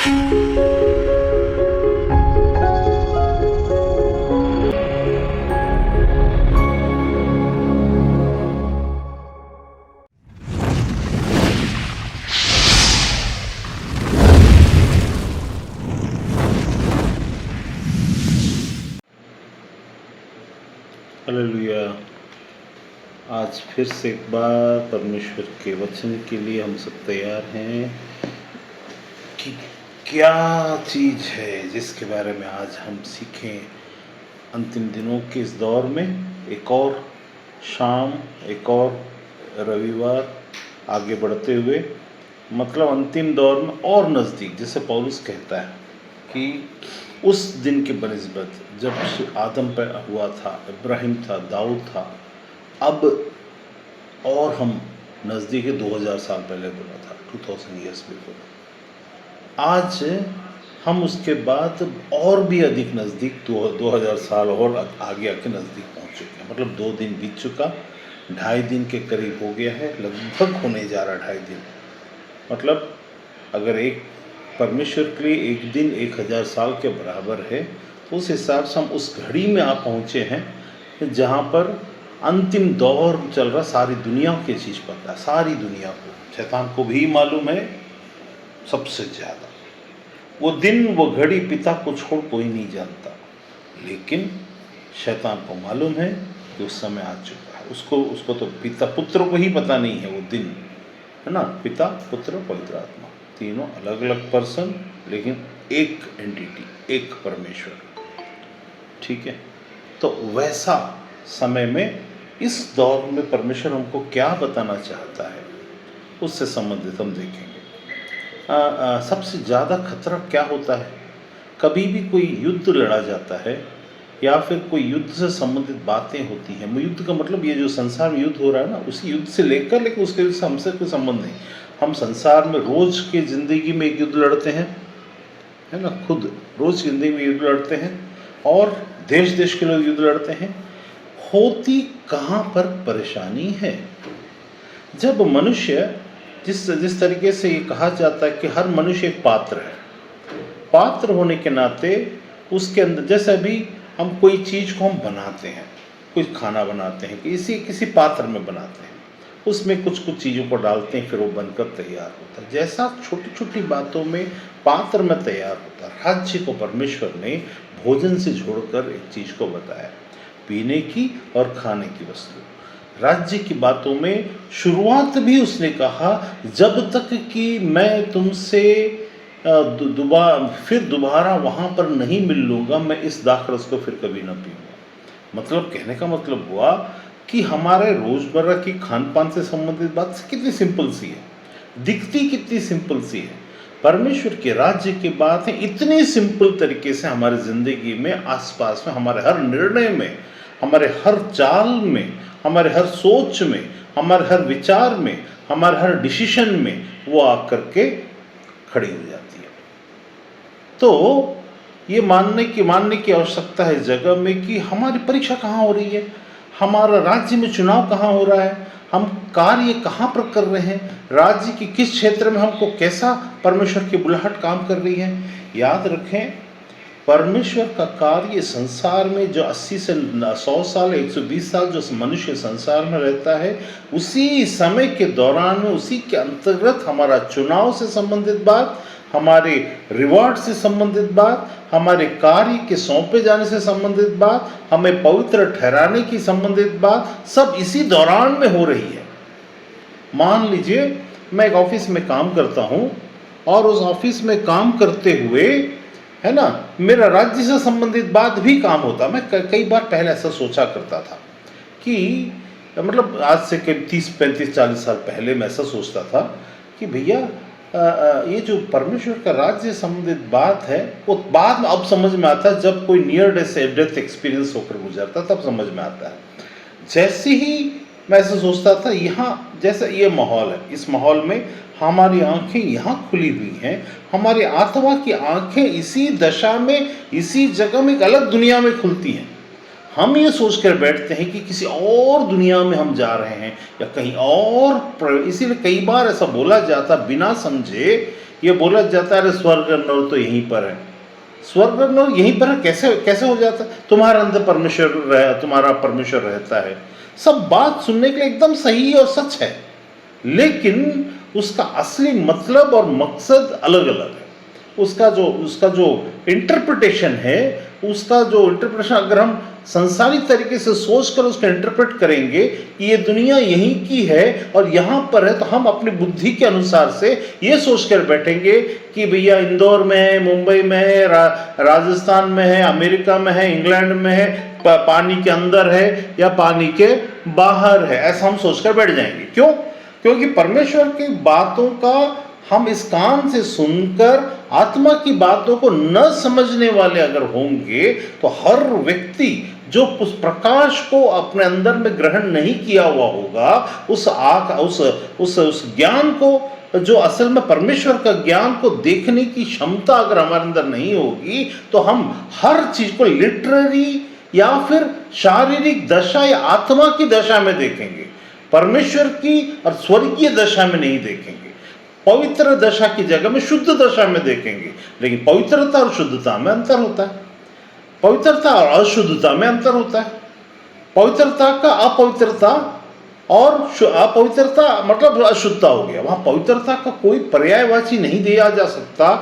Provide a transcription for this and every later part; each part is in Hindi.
हालेलुया। आज फिर से एक बार परमेश्वर के वचन के लिए हम सब तैयार हैं कि क्या चीज़ है जिसके बारे में आज हम सीखें। अंतिम दिनों के इस दौर में एक और शाम, एक और रविवार आगे बढ़ते हुए, मतलब अंतिम दौर में और नज़दीक, जैसे पौलुस कहता है कि उस दिन के बनिस्बत जब आदम पैदा हुआ था, इब्राहिम था, दाऊद था, अब और हम नज़दीक है। 2000 साल पहले बोला था, 2000 ईयर्स बिफोर। आज हम उसके बाद और भी अधिक नज़दीक 2000 साल और आगे आके नज़दीक पहुंच चुके हैं। मतलब 2 दिन बीत चुका, 2.5 दिन के करीब हो गया है, लगभग होने जा रहा 2.5 दिन। मतलब अगर एक परमेश्वर के लिए एक दिन 1000 साल के बराबर है, तो उस हिसाब से हम उस घड़ी में आ पहुँचे हैं जहाँ पर अंतिम दौर चल रहा। सारी दुनिया की चीज़ पता है, सारी दुनिया को, शैतान को भी मालूम है सबसे ज़्यादा। वो दिन, वो घड़ी पिता को छोड़ कोई नहीं जानता, लेकिन शैतान को मालूम है कि उस समय आ चुका है। उसको तो पिता पुत्र को ही पता नहीं है वो दिन, है ना। पिता, पुत्र, पवित्र आत्मा, तीनों अलग अलग पर्सन, लेकिन एक एंटिटी, एक परमेश्वर, ठीक है। तो वैसा समय में, इस दौर में परमेश्वर हमको क्या बताना चाहता है, उससे संबंधित हम देखेंगे। सबसे ज़्यादा खतरा क्या होता है? कभी भी कोई युद्ध लड़ा जाता है या फिर कोई युद्ध से संबंधित बातें होती हैं। युद्ध का मतलब ये जो संसार में युद्ध हो रहा है ना, उसी युद्ध से लेकर, लेकिन उसके से हमसे कोई संबंध नहीं। हम संसार में रोज की ज़िंदगी में एक युद्ध लड़ते हैं, है ना। खुद रोज की ज़िंदगी में युद्ध लड़ते हैं और देश देश के लोग युद्ध लड़ते हैं। होती कहाँ पर परेशानी है? जब मनुष्य, जिस तरीके से ये कहा जाता है कि हर मनुष्य एक पात्र है, पात्र होने के नाते उसके अंदर, जैसे अभी हम कोई चीज़ को हम बनाते हैं, कुछ खाना बनाते हैं, किसी पात्र में बनाते हैं, उसमें कुछ चीज़ों को डालते हैं, फिर वो बनकर तैयार होता है। जैसा छोटी छोटी बातों में पात्र में तैयार होता है, राज्य को परमेश्वर ने भोजन से जोड़कर एक चीज़ को बताया, पीने की और खाने की वस्तु। राज्य की बातों में शुरुआत भी उसने कहा, जब तक कि मैं तुमसे फिर दोबारा वहाँ पर नहीं मिल लूँगा, मैं इस दाखरस को फिर कभी ना पीऊँगा। मतलब कहने का मतलब हुआ कि हमारे रोज़मर्रा की खान पान से संबंधित बात कितनी सिंपल सी है, दिखती कितनी सिंपल सी है। परमेश्वर के राज्य की बात है इतनी सिंपल तरीके से हमारी ज़िंदगी में, आसपास में, हमारे हर निर्णय में, हमारे हर चाल में, हमारे हर सोच में, हमारे हर विचार में, हमारे हर डिसीजन में वो आकर के खड़ी हो जाती है। तो ये मानने की आवश्यकता है जगह में कि हमारी परीक्षा कहाँ हो रही है, हमारा राज्य में चुनाव कहाँ हो रहा है, हम कार्य कहाँ पर कर रहे हैं, राज्य की किस क्षेत्र में हमको कैसा परमेश्वर की बुलाहट काम कर रही है। याद रखें, परमेश्वर का कार्य संसार में जो 80 से 100 साल, 120 साल जो मनुष्य संसार में रहता है, उसी समय के दौरान में, उसी के अंतर्गत हमारा चुनाव से संबंधित बात, हमारे रिवॉर्ड से संबंधित बात, हमारे कार्य के सौंपे जाने से संबंधित बात, हमें पवित्र ठहराने की संबंधित बात, सब इसी दौरान में हो रही है। मान लीजिए मैं एक ऑफिस में काम करता हूँ और उस ऑफिस में काम करते हुए, है ना, मेरा राज्य से संबंधित बात भी काम होता। मैं कई बार पहले ऐसा सोचा करता था कि, मतलब आज से करीब 30, 35, 40 साल पहले मैं ऐसा सोचता था कि भैया ये जो परमेश्वर का राज्य संबंधित बात है, वो बाद में अब समझ में आता है, जब कोई नियर डेथ एक्सपीरियंस होकर गुजरता तब समझ में आता है। जैसे ही मैं ऐसा सोचता था, यहाँ जैसे ये माहौल है, इस माहौल में हमारी आंखें यहाँ खुली हुई हैं, हमारी आत्मा की आंखें इसी दशा में, इसी जगह में, एक अलग दुनिया में खुलती हैं। हम ये सोचकर बैठते हैं कि किसी और दुनिया में हम जा रहे हैं या कहीं और। इसीलिए कई बार ऐसा बोला जाता बिना समझे ये बोला जाता है अरे स्वर्ग और नरक तो यहीं पर है। स्वर्ग और नरक यहीं पर है, कैसे कैसे हो जाता है? तुम्हारे अंदर तुम्हारा परमेश्वर रहता है। सब बात सुनने के लिए एकदम सही और सच है, लेकिन उसका असली मतलब और मकसद अलग अलग है। उसका जो इंटरप्रिटेशन है, अगर हम संसारिक तरीके से सोचकर उसको इंटरप्रेट करेंगे कि ये दुनिया यहीं की है और यहाँ पर है, तो हम अपनी बुद्धि के अनुसार से ये सोचकर बैठेंगे कि भैया इंदौर में है, मुंबई में है, राजस्थान में है, अमेरिका में है, इंग्लैंड में है, पानी के अंदर है या पानी के बाहर है, ऐसा हम सोचकर बैठ जाएंगे। क्यों? क्योंकि परमेश्वर की बातों का हम इस कान से सुनकर आत्मा की बातों को न समझने वाले अगर होंगे, तो हर व्यक्ति जो उस प्रकाश को अपने अंदर में ग्रहण नहीं किया हुआ होगा, उस ज्ञान को, जो असल में परमेश्वर का ज्ञान को देखने की क्षमता अगर हमारे अंदर नहीं होगी, तो हम हर चीज को लिटररी या फिर शारीरिक दशा या आत्मा की दशा में देखेंगे, परमेश्वर की और स्वर्गीय दशा में नहीं देखेंगे। पवित्र दशा की जगह में शुद्ध दशा में देखेंगे। लेकिन पवित्रता और शुद्धता में अंतर होता है, पवित्रता और अशुद्धता में अंतर होता है। पवित्रता का अपवित्रता और अपवित्रता मतलब अशुद्धता हो गया। वहां पवित्रता का कोई पर्यायवाची नहीं दिया जा सकता।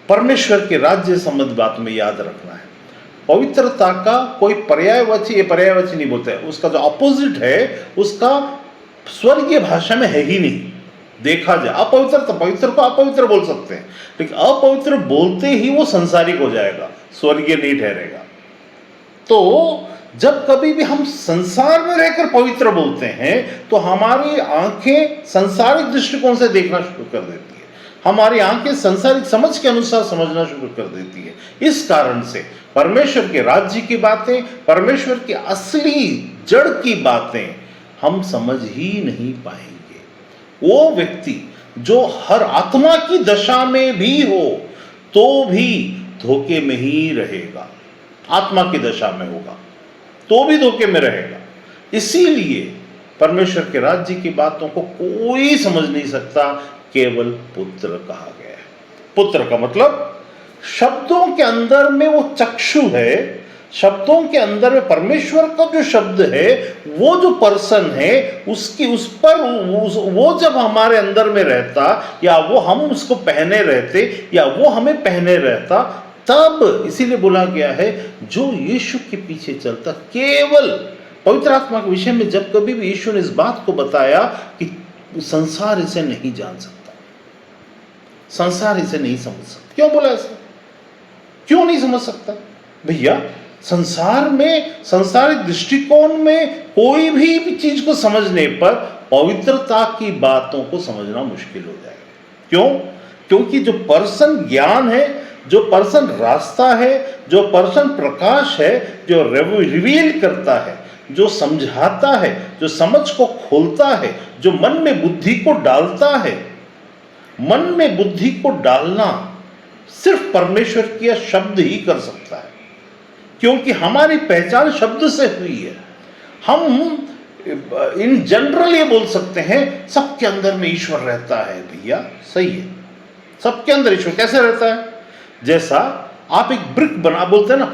परमेश्वर के राज्य संबंध बात में याद रखना है, पवित्रता का कोई पर्यायवाची नहीं बोलते हैं, उसका जो अपोजिट है उसका स्वर्गीय भाषा में है ही नहीं। देखा जाए अपवित्रता, पवित्र को अपवित्र बोल सकते हैं, लेकिन अपवित्र बोलते ही वो संसारिक हो जाएगा, स्वर्गीय नहीं ठहरेगा। तो जब कभी भी हम संसार में रहकर पवित्र बोलते हैं, तो हमारी आंखें संसारिक दृष्टिकोण से देखना शुरू कर देती है, हमारी आंखें संसारिक समझ के अनुसार समझना शुरू कर देती है। इस कारण से परमेश्वर के राज्य की बातें, परमेश्वर की असली जड़ की बातें हम समझ ही नहीं पाएंगे। वो व्यक्ति जो हर आत्मा की दशा में भी हो तो भी धोखे में ही रहेगा, आत्मा की दशा में होगा तो भी धोखे में रहेगा। इसीलिए परमेश्वर के राज्य की बातों को कोई समझ नहीं सकता, केवल पुत्र कहा गया है। पुत्र का मतलब शब्दों के अंदर में वो चक्षु है, शब्दों के अंदर में परमेश्वर का जो शब्द है, वो जो पर्सन है, उस पर वो जब हमारे अंदर में रहता, या वो हम उसको पहने रहते, या वो हमें पहने रहता, तब इसीलिए बोला गया है जो यीशु के पीछे चलता। केवल पवित्र आत्मा के विषय में जब कभी भी यीशु ने इस बात को बताया कि संसार इसे नहीं जान सकता, संसार इसे नहीं समझ सकता। क्यों बोला ऐसा? क्यों नहीं समझ सकता? भैया संसार में, संसारिक दृष्टिकोण में कोई भी चीज को समझने पर पवित्रता की बातों को समझना मुश्किल हो जाएगा। क्यों? क्योंकि जो पर्सन ज्ञान है, जो पर्सन रास्ता है, जो पर्सन प्रकाश है, जो रिवील करता है, जो समझाता है, जो समझ को खोलता है, जो मन में बुद्धि को डालता है, मन में बुद्धि को डालना सिर्फ परमेश्वर की शब्द ही कर सकता है। क्योंकि हमारी पहचान शब्द से हुई है। हम इन जनरल ये बोल सकते हैं सबके अंदर में ईश्वर रहता है। भैया सही है, सबके अंदर ईश्वर कैसे रहता है? जैसा आप एक ब्रिक बना, बोलते हैं ना,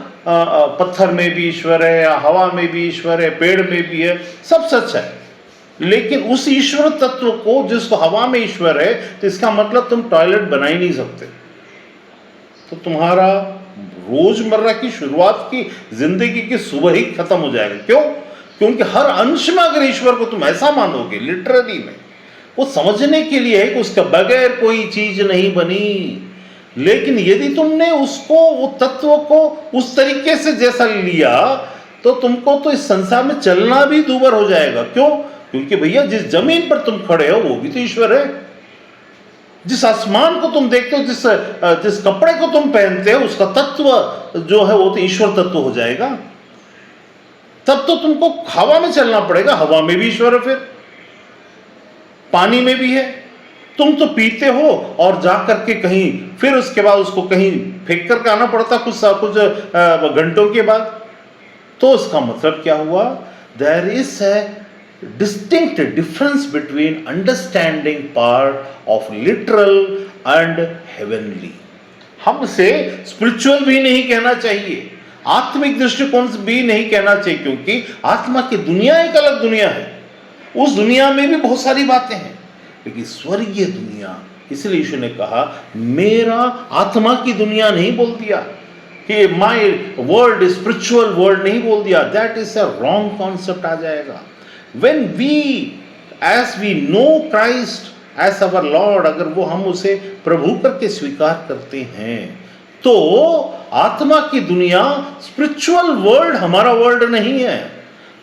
पत्थर में भी ईश्वर है, हवा में भी ईश्वर है, पेड़ में भी है, सब सच है। लेकिन उस ईश्वर तत्व को, जिसको हवा में ईश्वर है, तो इसका मतलब तुम टॉयलेट बना ही नहीं सकते, तो तुम्हारा रोजमर्रा की शुरुआत की जिंदगी की सुबह ही खत्म हो जाएगा। क्यों? क्योंकि हर अंश में अगर ईश्वर को तुम ऐसा मानोगे, लिटरली में, वो समझने के लिए है कि उसके बगैर कोई चीज नहीं बनी। लेकिन यदि तुमने उसको, वो तत्व को उस तरीके से जैसा लिया, तो तुमको तो इस संसार में चलना भी दूभर हो जाएगा। क्यों? क्योंकि भैया जिस जमीन पर तुम खड़े हो वो भी तो ईश्वर है, जिस आसमान को तुम देखते हो, जिस कपड़े को तुम पहनते हो, उसका तत्व जो है वो तो ईश्वर तत्व हो जाएगा। तब तो तुमको हवा में चलना पड़ेगा, हवा में भी ईश्वर है, फिर पानी में भी है। तुम तो पीते हो और जाकर के कहीं, फिर उसके बाद उसको कहीं फेंक करके आना पड़ता कुछ घंटों के बाद। तो उसका मतलब क्या हुआ? There is distinct difference between understanding part of literal and heavenly. हमसे स्पिरिचुअल भी नहीं कहना चाहिए, आत्मिक दृष्टिकोण से भी नहीं कहना चाहिए, क्योंकि आत्मा की दुनिया एक अलग दुनिया है। उस दुनिया में भी बहुत सारी बातें हैं, लेकिन स्वर्गीय दुनिया, इसलिए यीशु ने कहा मेरा आत्मा की दुनिया नहीं बोल दिया कि माय वर्ल्ड स्पिरिचुअल वर्ल्ड नहीं बोल दिया। That is a wrong concept आ जाएगा। When we as we know Christ as our Lord, अगर वो हम उसे प्रभु करके स्वीकार करते हैं, तो आत्मा की दुनिया स्पिरिचुअल वर्ल्ड हमारा वर्ल्ड नहीं है,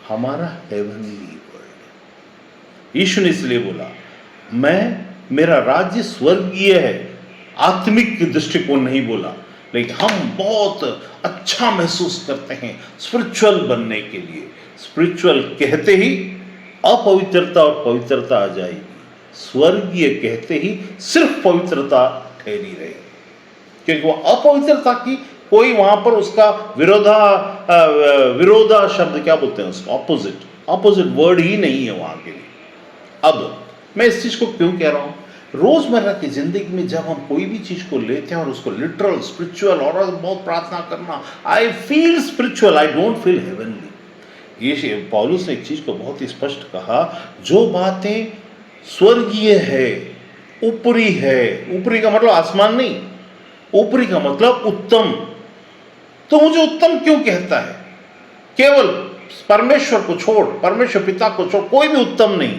हमारा हेवनली वर्ल्ड। यीशु ने इसलिए बोला मेरा राज्य स्वर्गीय है, आत्मिक दृष्टिकोण नहीं बोला। लेकिन हम बहुत अच्छा महसूस करते हैं स्पिरिचुअल बनने के लिए। स्पिरिचुअल कहते ही अपवित्रता और पवित्रता आ जाएगी, स्वर्गीय कहते ही सिर्फ पवित्रता ठहरी रहेगी, क्योंकि वो अपवित्रता की कोई वहां पर उसका विरोधा शब्द क्या बोलते हैं उसको, ऑपोजिट वर्ड ही नहीं है वहां के लिए। अब मैं इस चीज को क्यों कह रहा हूं, रोजमर्रा की जिंदगी में जब हम कोई भी चीज को लेते हैं और उसको लिटरल स्पिरिचुअल और बहुत प्रार्थना करना, I feel spiritual, I don't feel heavenly. ये पौलुस ने एक चीज को बहुत ही स्पष्ट कहा, जो बातें स्वर्गीय है, ऊपरी है, ऊपरी का मतलब आसमान नहीं, ऊपरी का मतलब उत्तम। तो मुझे उत्तम क्यों कहता है? केवल परमेश्वर को छोड़, परमेश्वर पिता को छोड़ कोई भी उत्तम नहीं।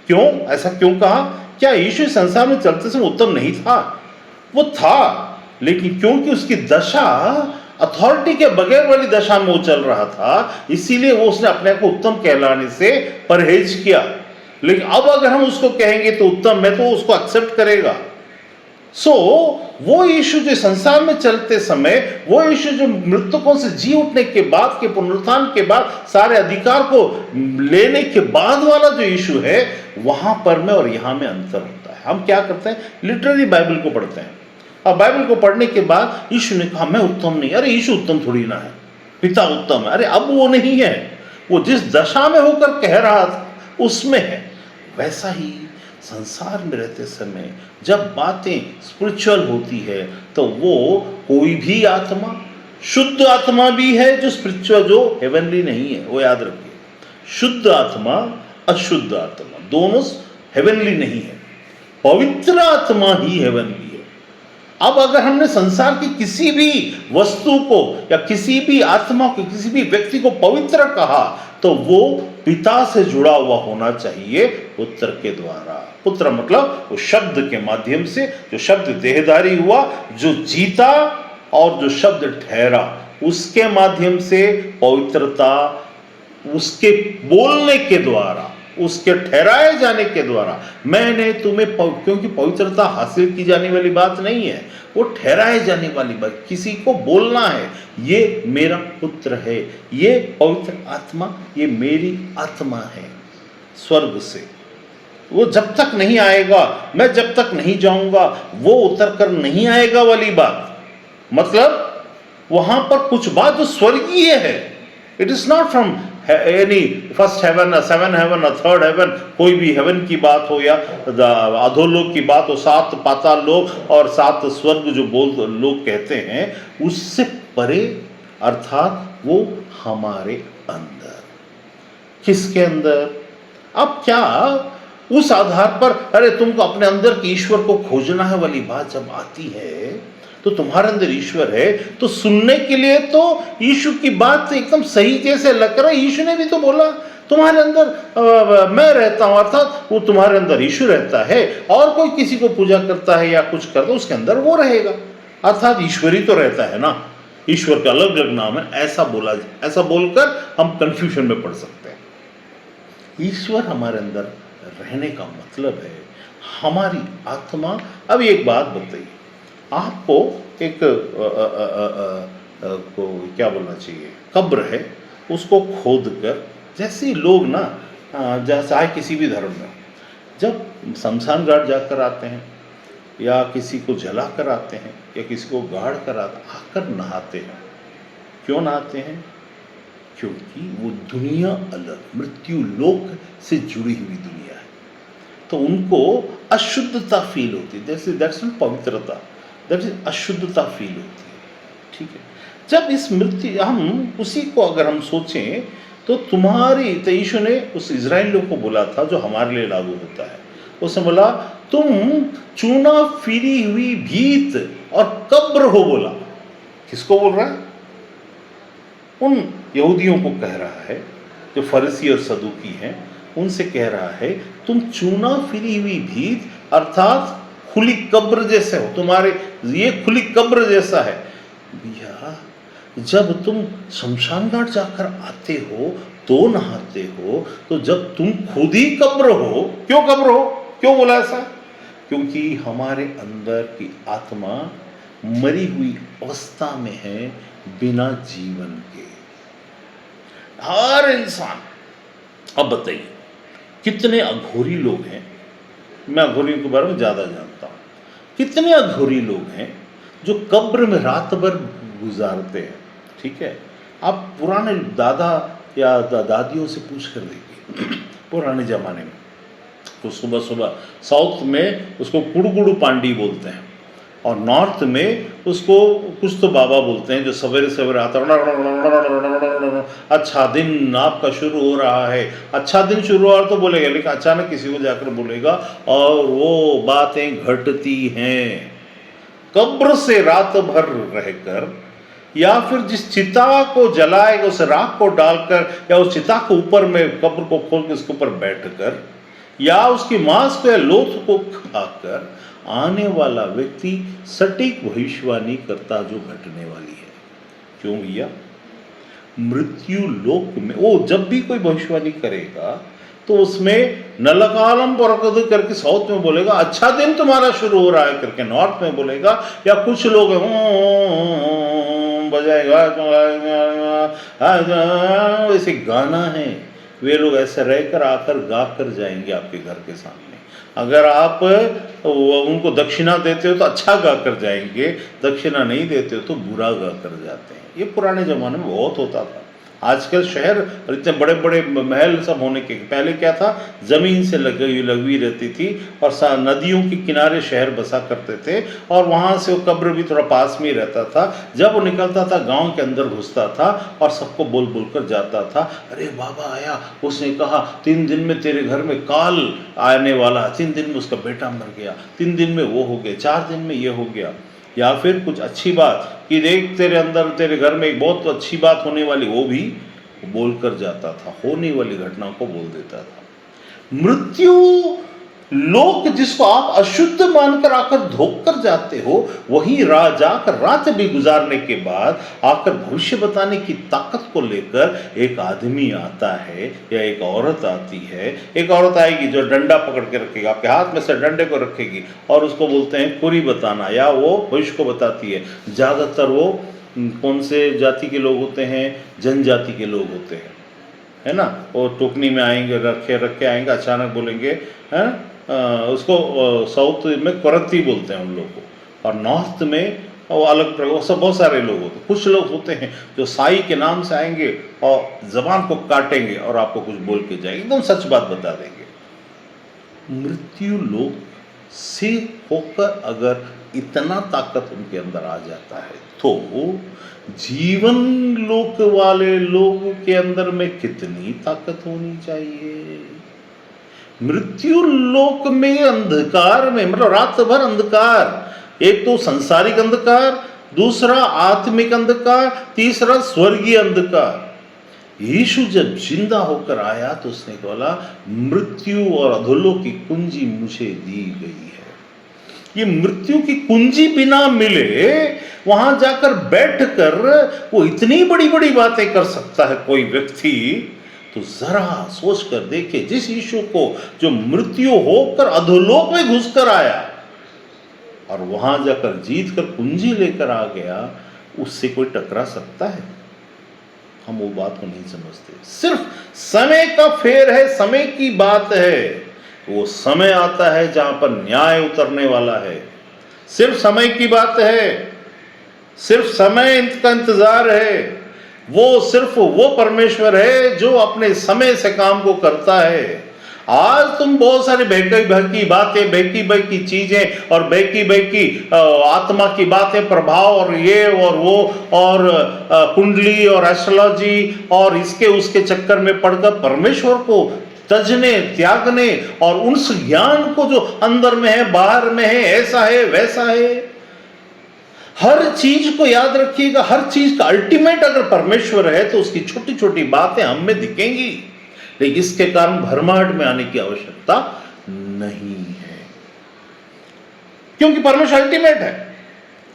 क्यों ऐसा क्यों कहा? क्या यीशु संसार में चलते समय उत्तम नहीं था? वो था, लेकिन क्योंकि उसकी दशा अथॉरिटी के बगैर वाली दशा में वो चल रहा था, इसीलिए वो उसने अपने को उत्तम कहलाने से परहेज किया। लेकिन अब अगर हम उसको कहेंगे तो उत्तम है, तो उसको एक्सेप्ट करेगा। वो यीशु जो संसार में चलते समय, वो यीशु जो मृतकों से जी उठने के बाद के पुनरुत्थान के बाद सारे अधिकार को लेने के बाद वाला जो यीशु है, वहां पर में और यहां में अंतर होता है। हम क्या करते हैं, लिटरली बाइबल को पढ़ते हैं, और बाइबल को पढ़ने के बाद यीशु ने कहा मैं उत्तम नहीं। अरे यीशु उत्तम थोड़ी ना है, पिता उत्तम है। अरे अब वो नहीं है, वो जिस दशा में होकर कह रहा था उसमें है। वैसा ही संसार में रहते समय जब बातें स्पिरिचुअल होती है, तो वो कोई भी आत्मा, शुद्ध आत्मा भी है जो स्पिरिचुअल, जो हेवनली नहीं है, वो याद रखिए। शुद्ध आत्मा, अशुद्ध आत्मा दोनों हेवनली नहीं है, पवित्र आत्मा ही हेवनली है। अब अगर हमने संसार की किसी भी वस्तु को या किसी भी आत्मा को, किसी भी व्यक्ति को पवित्र कहा, तो वो पिता से जुड़ा हुआ होना चाहिए, पुत्र के द्वारा। पुत्र मतलब वो शब्द के माध्यम से, जो शब्द देहधारी हुआ, जो जीता और जो शब्द ठहरा, उसके माध्यम से पवित्रता, उसके बोलने के द्वारा, उसके ठहराए जाने के द्वारा। मैंने तुम्हें क्योंकि पवित्रता हासिल की जाने वाली बात नहीं है, वो ठहराए जाने वाली बात, किसी को बोलना है ये मेरा पुत्र है, ये पवित्र आत्मा, ये मेरी आत्मा है स्वर्ग से। वो जब तक नहीं आएगा, मैं जब तक नहीं जाऊंगा, वो उतर कर नहीं आएगा वाली बात। मतलब वहां पर कुछ बात जो स्वर्गीय है, it is not from any first heaven, seven heaven, third heaven, कोई भी हेवन की बात हो या अधोलोक की बात हो, 7 पाताल लोक और 7 स्वर्ग जो लोग कहते हैं, उससे परे, अर्थात वो हमारे अंदर। किसके अंदर? अब क्या उस आधार पर, अरे तुमको अपने अंदर के ईश्वर को खोजना है वाली बात जब आती है, तो तुम्हारे अंदर ईश्वर है, तो सुनने के लिए तो यीशु की बात एकदम सही जैसे लग रहा है। यीशु ने भी तो बोला तुम्हारे अंदर मैं रहता हूं, अर्थात वो तुम्हारे अंदर यीशु रहता है, और कोई किसी को पूजा करता है या कुछ करता है, उसके अंदर वो रहेगा, अर्थात ईश्वर ही तो रहता है ना, ईश्वर का अलग अलग नाम है, ऐसा बोलकर हम कंफ्यूजन में पड़ सकते हैं। ईश्वर हमारे अंदर रहने का मतलब है हमारी आत्मा। अब एक बात बताइए, आपको एक को क्या बोलना चाहिए, कब्र है, उसको खोद कर, जैसे लोग ना, चाहे किसी भी धर्म में, जब शमशान घाट जाकर आते हैं या किसी को जला कर आते हैं या किसी को गाड़ कर आकर नहाते हैं। क्यों नहाते हैं? क्योंकि वो दुनिया अलग, मृत्यु लोक से जुड़ी हुई दुनिया है, तो उनको अशुद्धता फील होती है। दैट्स नॉट पवित्रता, दैट इज अशुद्धता फील होती है। ठीक है, जब इस मृत्यु हम उसी को अगर हम सोचें तो तुम्हारी, तो यीशु ने उस इजराइल लोग को बोला था जो हमारे लिए लागू होता है, उसने बोला तुम चूना फिरी हुई भीत और कब्र हो। बोला किसको बोल रहा है? उन यहूदियों को कह रहा है जो फरीसी और सदूकी हैं, उनसे कह रहा है तुम चूना फिरी हुई भीत अर्थात खुली कब्र जैसे हो, तुम्हारे ये खुली कब्र जैसा है। भैया जब तुम शमशान घाट जाकर आते हो तो नहाते हो, तो जब तुम खुद ही कब्र हो, क्यों कब्र हो? क्यों बोला ऐसा? क्योंकि हमारे अंदर की आत्मा मरी हुई अवस्था में है, बिना जीवन के। हर इंसान, अब बताइए कितने अघोरी लोग हैं, मैं अघोरियों के बारे में ज़्यादा जानता हूँ, कितने अघोरी लोग हैं जो कब्र में रात भर गुजारते हैं। ठीक है, आप पुराने दादा या दादियों से पूछ कर देखिए, पुराने ज़माने में तो सुबह सुबह साउथ में उसको कुड़गुड़ू पांडी बोलते हैं, और नॉर्थ में उसको कुछ तो बाबा बोलते हैं, जो सवेरे सवेरे आता है, अच्छा दिन आपका शुरू हो रहा है। अच्छा दिन शुरू हो रहा तो बोलेगा, लेकिन अचानक किसी को जाकर बोलेगा और वो बातें घटती हैं। कब्र से रात भर रहकर, या फिर जिस चिता को जलाएगा उस राख को डालकर, या उस चिता को ऊपर में कब्र को खोल के उसके ऊपर बैठकर, या उसकी मांस को या लोथ को खाकर आने वाला व्यक्ति सटीक भविष्यवाणी करता जो घटने वाली है। क्यों भैया? मृत्यु लोक में वो जब भी कोई भविष्यवाणी करेगा तो उसमें नलकालम पर करके साउथ में बोलेगा अच्छा दिन तुम्हारा शुरू हो रहा है करके, नॉर्थ में बोलेगा, या कुछ लोग बजाएगा, ऐसे गाना है, वे लोग ऐसे रहकर आकर गा कर जाएंगे आपके घर के सामने। अगर आप उनको दक्षिणा देते हो तो अच्छा गा कर जाएंगे, दक्षिणा नहीं देते हो तो बुरा गा कर जाते हैं। ये पुराने ज़माने में बहुत होता था। आजकल शहर इतने बड़े बड़े महल सब होने के, पहले क्या था, ज़मीन से लगी रहती थी और नदियों के किनारे शहर बसा करते थे, और वहाँ से वो कब्र भी थोड़ा पास में ही रहता था। जब वो निकलता था गांव के अंदर घुसता था और सबको बोल बोल कर जाता था, अरे बाबा आया, उसने कहा 3 दिन में तेरे घर में काल आने वाला, 3 दिन में उसका बेटा मर गया, 3 दिन में वो हो गया, 4 दिन में ये हो गया। या फिर कुछ अच्छी बात कि देख तेरे अंदर, तेरे घर में एक बहुत अच्छी बात होने वाली, वो भी बोल कर जाता था, होने वाली घटना को बोल देता था। मृत्यु लोक जिसको आप अशुद्ध मानकर आकर धोख कर जाते हो, वहीं जाकर रात भी गुजारने के बाद आकर भविष्य बताने की ताकत को लेकर एक आदमी आता है या एक औरत आती है। एक औरत आएगी जो डंडा पकड़ के रखेगा, आपके हाथ में से डंडे को रखेगी और उसको बोलते हैं कुरी बताना, या वो भविष्य को बताती है। ज़्यादातर वो कौन से जाति के लोग होते हैं? जनजाति के लोग होते हैं, है ना। वो टोकनी में आएंगे, रख के आएंगे, अचानक बोलेंगे, हैं उसको साउथ में करती बोलते हैं उन लोगों को, और नॉर्थ में वो अलग प्रकार, सब बहुत सारे लोग होते हैं। कुछ लोग होते हैं जो साई के नाम से आएंगे और जबान को काटेंगे और आपको कुछ बोल के जाएंगे, एकदम सच बात बता देंगे। मृत्यु लोक से होकर अगर इतना ताकत उनके अंदर आ जाता है तो जीवन लोक वाले लोगों के अंदर में कितनी ताकत होनी चाहिए। मृत्यु लोक में अंधकार में, मतलब रात भर अंधकार, एक तो सांसारिक अंधकार, दूसरा आत्मिक अंधकार, तीसरा स्वर्गीय अंधकार। यीशु जब जिंदा होकर आया तो उसने बोला मृत्यु और अधोलोक की कुंजी मुझे दी गई है। ये मृत्यु की कुंजी बिना मिले वहां जाकर बैठकर वो इतनी बड़ी बड़ी बातें कर सकता है कोई व्यक्ति, तो जरा सोच कर देखे, जिस यीशु को जो मृत्यु होकर अधोलोक में घुसकर आया और वहां जाकर जीत कर कुंजी लेकर आ गया, उससे कोई टकरा सकता है? हम वो बात को नहीं समझते। सिर्फ समय का फेर है, समय की बात है। वो समय आता है जहां पर न्याय उतरने वाला है। सिर्फ समय की बात है, सिर्फ समय का इंतजार है। वो सिर्फ वो परमेश्वर है जो अपने समय से काम को करता है। आज तुम बहुत सारी बहकी बहकी बातें, बहकी बहकी चीजें और बहकी बहकी आत्मा की बातें, प्रभाव और ये और वो और कुंडली और एस्ट्रोलॉजी और इसके उसके चक्कर में पड़कर परमेश्वर को तजने, त्यागने और उस ज्ञान को जो अंदर में है, बाहर में है, ऐसा है वैसा है, हर चीज को याद रखिएगा, हर चीज का अल्टीमेट अगर परमेश्वर है तो उसकी छोटी छोटी बातें हम में दिखेंगी, लेकिन इसके कारण भरमाहट में आने की आवश्यकता नहीं है, क्योंकि परमेश्वर अल्टीमेट है।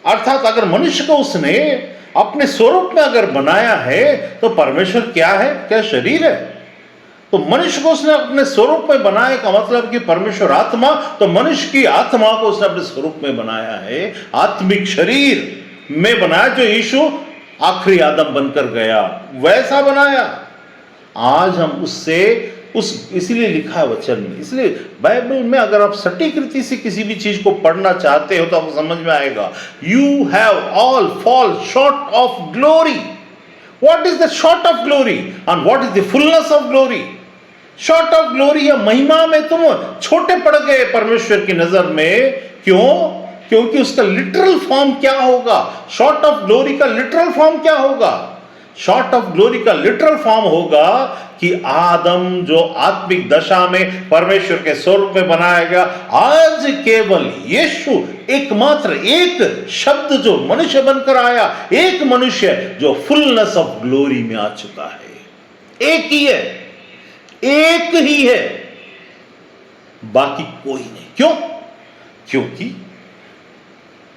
अर्थात अगर मनुष्य को उसने अपने स्वरूप में अगर बनाया है तो परमेश्वर क्या है? क्या शरीर है? तो मनुष्य को उसने अपने स्वरूप में बनाया का मतलब कि परमेश्वर आत्मा, तो मनुष्य की आत्मा को उसने अपने स्वरूप में बनाया है, आत्मिक शरीर में बनाया, जो यीशु आखिरी आदम बनकर गया वैसा बनाया। आज हम उससे इसलिए लिखा है वचन में, इसलिए बाइबल में अगर आप सटीक रीति से किसी भी चीज को पढ़ना चाहते हो तो आपको समझ में आएगा, you have all fall short of glory. What is the short of glory and what is the fullness of glory? Short of glory या महिमा में तुम छोटे पड़ गए परमेश्वर की नजर में। क्यों? क्योंकि उसका लिटरल फॉर्म क्या होगा? शॉर्ट ऑफ ग्लोरी का लिटरल फॉर्म क्या होगा? शॉर्ट ऑफ ग्लोरी का लिटरल फॉर्म होगा कि आदम जो आत्मिक दशा में परमेश्वर के स्वरूप में बनाया गया, आज केवल यीशु एकमात्र एक शब्द जो मनुष्य बनकर आया, एक मनुष्य जो फुलनेस ऑफ ग्लोरी में आ चुका है। एक ही है, एक ही है, बाकी कोई नहीं। क्यों? क्योंकि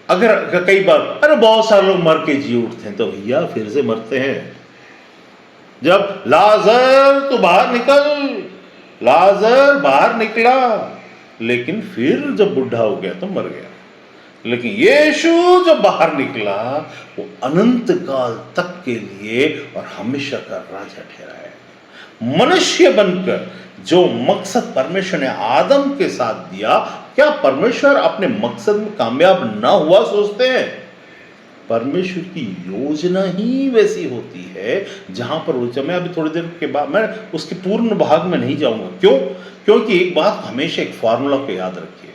अगर कई बार अरे बहुत सारे लोग मर के जी उठते हैं, तो भैया फिर से मरते हैं। जब लाजर तो बाहर निकल, लाजर बाहर निकला, लेकिन फिर जब बुढ़ा हो गया तो मर गया। लेकिन यीशु जब बाहर निकला वो अनंत काल तक के लिए और हमेशा का राजा ठहराया। मनुष्य बनकर जो मकसद परमेश्वर ने आदम के साथ दिया, क्या परमेश्वर अपने मकसद में कामयाब ना हुआ सोचते हैं? परमेश्वर की योजना ही वैसी होती है जहां पर मैं अभी थोड़ी देर के बाद मैं उसके पूर्ण भाग में नहीं जाऊंगा। क्यों? क्योंकि एक बात हमेशा एक फॉर्मूला को याद रखिए,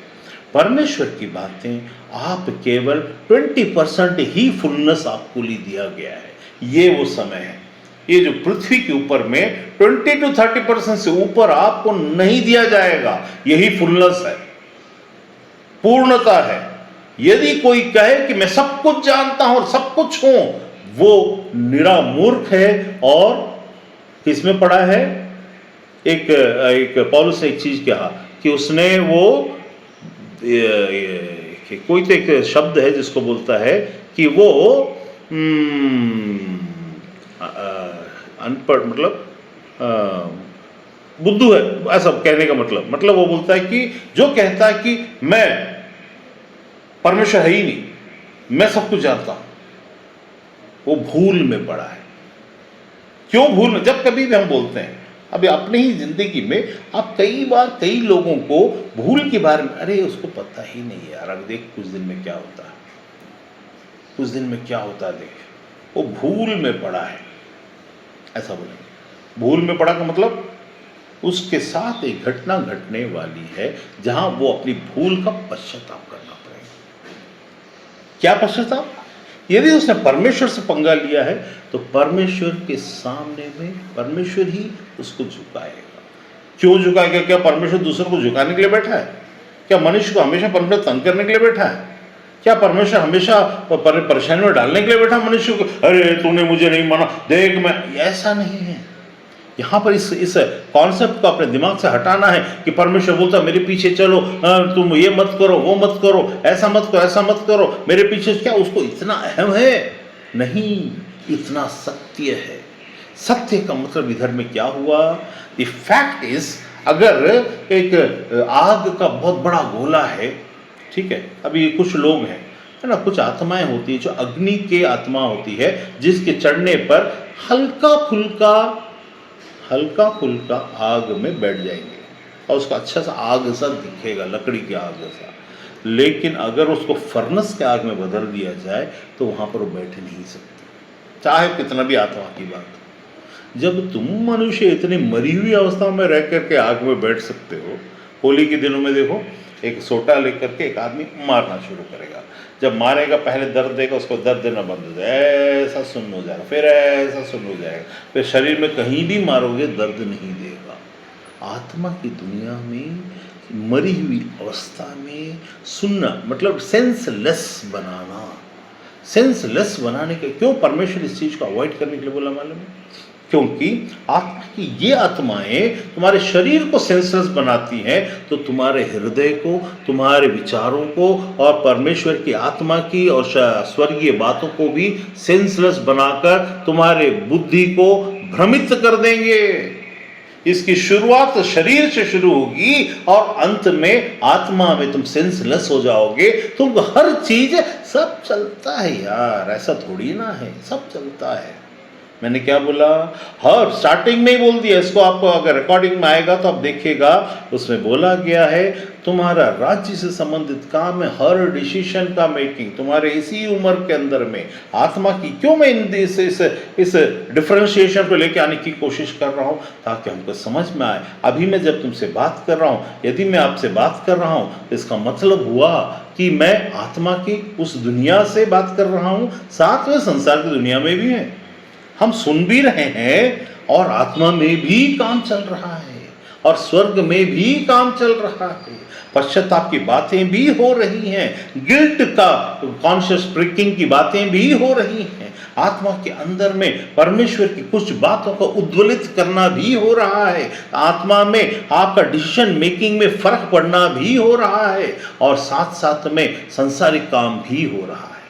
परमेश्वर की बातें आप केवल 20% ही फुलनेस आपको लिए दिया गया है। ये वो समय है, ये जो पृथ्वी के ऊपर में 20 to 30% से ऊपर आपको नहीं दिया जाएगा। यही फुलनेस है, पूर्णता है। यदि कोई कहे कि मैं सब कुछ जानता हूं और सब कुछ हूं, वो निरा मूर्ख है। और किसमें पढ़ा है? एक पौलुस ने एक चीज कहा कि उसने वो कोई तो एक शब्द है जिसको बोलता है कि वो अनपढ़ मतलब बुद्धू है, ऐसा कहने का मतलब वो बोलता है कि जो कहता है कि मैं परमेश्वर है ही नहीं, मैं सब कुछ जानता हूं, वो भूल में पड़ा है। क्यों भूल में? जब कभी भी हम बोलते हैं, अभी अपने ही जिंदगी में आप कई बार कई लोगों को भूल के बारे में, अरे उसको पता ही नहीं यार, अब देख कुछ दिन में क्या होता है, कुछ दिन में क्या होता है, देख वो भूल में पड़ा है, ऐसा बोलेंगे। भूल में पड़ा का मतलब उसके साथ एक घटना घटने वाली है जहां वो अपनी भूल का पश्चाताप करना पड़ेगा। क्या पश्चाताप? यदि उसने परमेश्वर से पंगा लिया है तो परमेश्वर के सामने में परमेश्वर ही उसको झुकाएगा। क्यों झुकाएगा? क्या परमेश्वर दूसरों को झुकाने के लिए बैठा है? क्या मनुष्य को हमेशा परमेश्वर तंग करने के लिए बैठा है? क्या परमेश्वर हमेशा परेशानी में डालने के लिए बैठा मनुष्य को? अरे तूने मुझे नहीं माना, देख मैं, ऐसा नहीं है। यहां पर इस कॉन्सेप्ट को अपने दिमाग से हटाना है कि परमेश्वर बोलता मेरे पीछे चलो, तुम ये मत करो, वो मत करो, ऐसा मत करो, ऐसा मत करो, मेरे पीछे। क्या उसको इतना अहम है? नहीं, इतना सत्य है। सत्य का मतलब इधर में क्या हुआ? द फैक्ट इज, अगर एक आग का बहुत बड़ा गोला है, ठीक है, अभी कुछ लोग हैं, है ना, कुछ आत्माएं होती है जो अग्नि के आत्मा होती है, जिसके चढ़ने पर हल्का फुल्का आग में बैठ जाएंगे और उसका अच्छा सा आग सा दिखेगा, लकड़ी की आग सा। लेकिन अगर उसको फर्नेस के आग में बदल दिया जाए तो वहां पर वो बैठ नहीं सकते। चाहे कितना भी आत्मा की बात हो। जब तुम मनुष्य इतनी मरी हुई अवस्था में रह करके आग में बैठ सकते हो, होली के दिनों में देखो एक सोटा लेकर के एक आदमी मारना शुरू करेगा, जब मारेगा पहले दर्द देगा, उसको दर्द देना बंद हो जाएगा, ऐसा सुन्न हो जाएगा, फिर ऐसा सुन्न हो जाएगा, फिर शरीर में कहीं भी मारोगे दर्द नहीं देगा। आत्मा की दुनिया में मरी हुई अवस्था में सुनना मतलब सेंसलेस बनाना। सेंसलेस बनाने के क्यों परमेश्वर इस चीज़ को अवॉइड करने के लिए बोला मालूम है? क्योंकि आत्मा की ये आत्माएं तुम्हारे शरीर को सेंसलेस बनाती हैं, तो तुम्हारे हृदय को, तुम्हारे विचारों को और परमेश्वर की आत्मा की और स्वर्गीय बातों को भी सेंसलेस बनाकर तुम्हारे बुद्धि को भ्रमित कर देंगे। इसकी शुरुआत शरीर से शुरू होगी और अंत में आत्मा में तुम सेंसलेस हो जाओगे। तुमको हर चीज सब चलता है यार, ऐसा थोड़ी ना है, सब चलता है। मैंने क्या बोला? हर स्टार्टिंग में ही बोल दिया इसको, आपको अगर रिकॉर्डिंग में आएगा तो आप देखिएगा, उसमें बोला गया है तुम्हारा राज्य से संबंधित काम है, हर डिसीजन का मेकिंग तुम्हारे इसी उम्र के अंदर में आत्मा की। क्यों मैं इस डिफरेंशिएशन को लेके आने की कोशिश कर रहा हूँ? ताकि हमको समझ में आए। अभी मैं जब तुमसे बात कर रहा हूँ, यदि मैं आपसे बात कर रहा हूँ, इसका मतलब हुआ कि मैं आत्मा की उस दुनिया से बात कर रहा हूँ, साथ में संसार की दुनिया में भी है। हम सुन भी रहे हैं और आत्मा में भी काम चल रहा है और स्वर्ग में भी काम चल रहा है। पश्चाताप की बातें भी हो रही हैं, गिल्ट का कॉन्शियस ब्रेकिंग की बातें भी हो रही हैं। आत्मा के अंदर में परमेश्वर की कुछ बातों को उद्वलित करना भी हो रहा है। आत्मा में आपका डिसीजन मेकिंग में फर्क पड़ना भी हो रहा है और साथ साथ में संसारिक काम भी हो रहा है।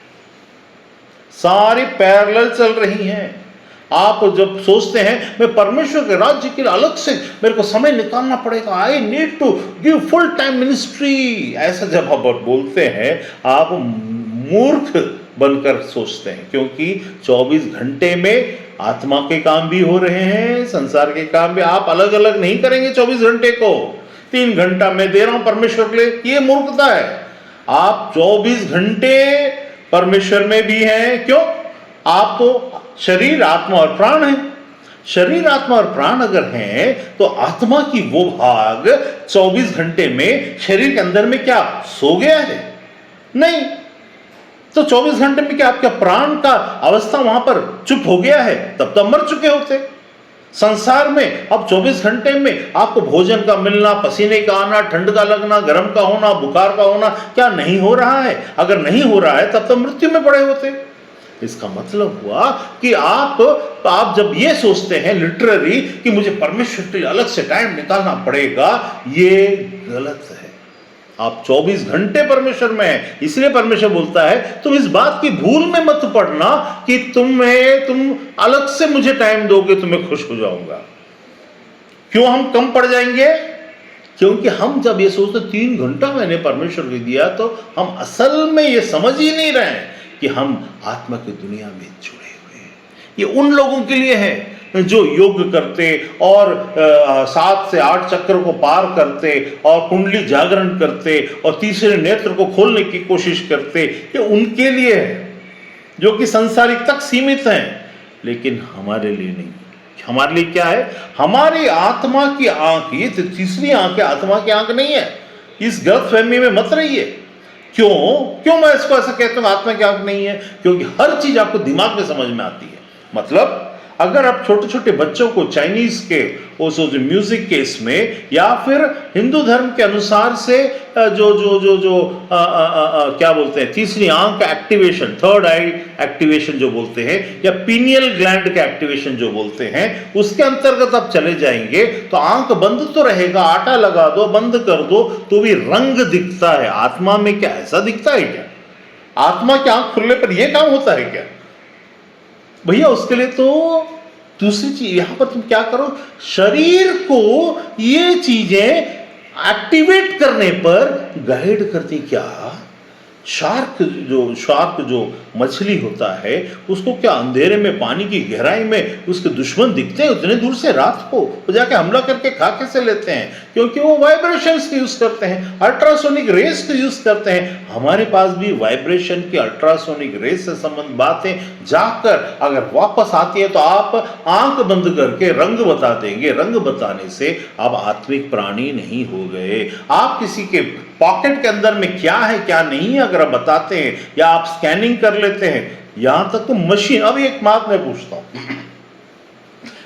सारी पैरेलल चल रही हैं। आप जब सोचते हैं मैं परमेश्वर के राज्य के लिए अलग से मेरे को समय निकालना पड़ेगा, I need to give full time ministry, ऐसा जब आप बोलते हैं आप मूर्ख बनकर सोचते हैं। क्योंकि 24 घंटे में आत्मा के काम भी हो रहे हैं, संसार के काम भी। आप अलग अलग नहीं करेंगे 24 घंटे को, 3 घंटा मैं दे रहा हूं परमेश्वर के लिए, ये मूर्खता है। आप 24 घंटे परमेश्वर में भी हैं। क्यों? आप तो शरीर, आत्मा और प्राण है। शरीर, आत्मा और प्राण अगर हैं तो आत्मा की वो भाग 24 घंटे में शरीर के अंदर में क्या सो गया है? नहीं। तो 24 घंटे में क्या आपका प्राण का अवस्था वहां पर चुप हो गया है? तब तो मर चुके होते। संसार में अब 24 घंटे में आपको भोजन का मिलना, पसीने का आना, ठंड का लगना, गर्म का होना, बुखार का होना क्या नहीं हो रहा है? अगर नहीं हो रहा है तब तो मृत्यु में पड़े होते। इसका मतलब हुआ कि आप जब ये सोचते हैं लिटरली कि मुझे परमेश्वर के लिए अलग से टाइम निकालना पड़ेगा, ये गलत है। आप 24 घंटे परमेश्वर में हैं। इसलिए परमेश्वर बोलता है तुम इस बात की भूल में मत पड़ना कि तुम अलग से मुझे टाइम दोगे तो मैं खुश हो जाऊंगा। क्यों हम कम पड़ जाएंगे? क्योंकि हम जब ये सोचते 3 घंटा मैंने परमेश्वर को दिया, तो हम असल में ये समझ ही नहीं रहे हैं कि हम आत्मा की दुनिया में जुड़े हुए हैं। ये उन लोगों के लिए है जो योग करते और 7 से 8 चक्र को पार करते और कुंडली जागरण करते और तीसरे नेत्र को खोलने की कोशिश करते। ये उनके लिए है जो कि संसारिक तक सीमित हैं, लेकिन हमारे लिए नहीं। हमारे लिए क्या है? हमारी आत्मा की आंख, ये तीसरी आंख है, आत्मा की आंख नहीं है। इस गलतफहमी में मत रहिए। क्यों मैं इसको ऐसा कहता हूं आत्मा की आंख नहीं है? क्योंकि हर चीज आपको दिमाग में समझ में आती है। मतलब अगर आप छोटे छोटे बच्चों को चाइनीज के उस म्यूजिक के इसमें या फिर हिंदू धर्म के अनुसार से क्या बोलते हैं, तीसरी आंख का एक्टिवेशन, थर्ड आई एक्टिवेशन जो बोलते हैं, या पीनियल ग्लैंड का एक्टिवेशन जो बोलते हैं, उसके अंतर्गत आप चले जाएंगे तो आंख बंद तो रहेगा, आटा लगा दो, बंद कर दो तो भी रंग दिखता है। आत्मा में क्या ऐसा दिखता है क्या? आत्मा की आंख खुलने पर यह काम होता है क्या? भैया उसके लिए तो दूसरी चीज, यहां पर तुम क्या करो, शरीर को ये चीजें एक्टिवेट करने पर गाइड करती। क्या शार्क जो मछली होता है, उसको क्या अंधेरे में पानी की गहराई में उसके दुश्मन दिखते हैं उतने दूर से रात को वो जाके हमला करके खा कैसे लेते हैं? क्योंकि वो वाइब्रेशंस का यूज करते हैं, अल्ट्रासोनिक रेस का यूज करते हैं। हमारे पास भी वाइब्रेशन की अल्ट्रासोनिक रेस से संबंध बातें जाकर अगर वापस आती है तो आप आंख बंद करके रंग बता देंगे। रंग बताने से आप आत्मिक प्राणी नहीं हो गए। आप किसी के पॉकेट के अंदर में क्या है क्या नहीं है अगर आप बताते हैं या आप स्कैनिंग कर लेते हैं, यहां तक तो मशीन। अभी एक बात मैं पूछता हूं,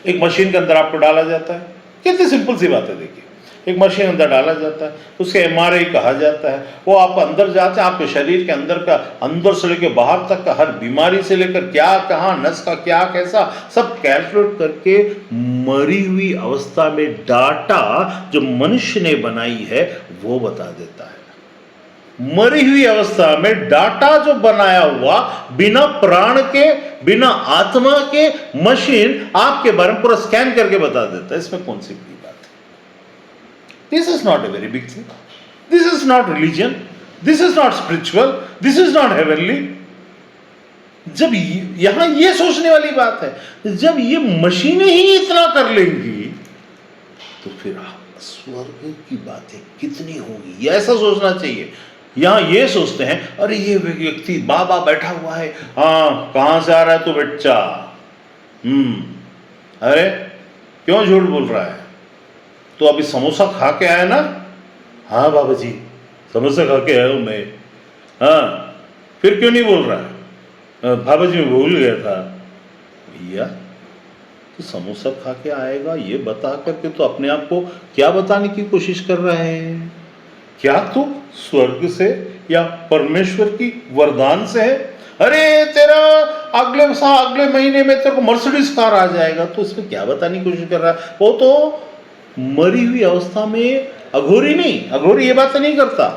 एक मशीन के अंदर आपको डाला जाता है, कितनी सिंपल सी बात है। देखिए, एक मशीन अंदर डाला जाता है, उसके एमआरआई कहा जाता है। वो आप अंदर जाते हैं, आपके शरीर के अंदर का अंदर से लेकर बाहर तक का हर बीमारी से लेकर क्या कहाँ नस का क्या कैसा सब कैलकुलेट करके मरी हुई अवस्था में डाटा जो मनुष्य ने बनाई है वो बता देता है। मरी हुई अवस्था में डाटा जो बनाया हुआ बिना प्राण के बिना आत्मा के मशीन आपके बारे में पूरा स्कैन करके बता देता है। इसमें कौन सी बड़ी बात है? This is not a very big thing, this is not religion, this is not spiritual, this is not heavenly. जब यहां ये सोचने वाली बात है, जब ये मशीनें ही इतना कर लेंगी तो फिर स्वर्ग की बातें कितनी होंगी, ऐसा सोचना चाहिए। यहां ये सोचते हैं अरे ये व्यक्ति बाबा बैठा हुआ है, हाँ कहां से आ रहा है तू बच्चा, अरे क्यों झूठ बोल रहा है, तो अभी समोसा खा के आया ना? हाँ बाबा जी समोसा खा के आया हूं मैं। हाँ फिर क्यों नहीं बोल रहा है? बाबा जी मैं भूल गया था। भैया तो समोसा खा के आएगा ये बता करके तो अपने आप को क्या बताने की कोशिश कर रहा है? क्या तू स्वर्ग से या परमेश्वर की वरदान से है? अरे तेरा अगले महीने में तेरे को मर्सिडीज कार आ जाएगा, तो इसमें क्या बताने की कोशिश कर रहा है? वो तो मरी हुई अवस्था में अघोरी ये बात नहीं करता।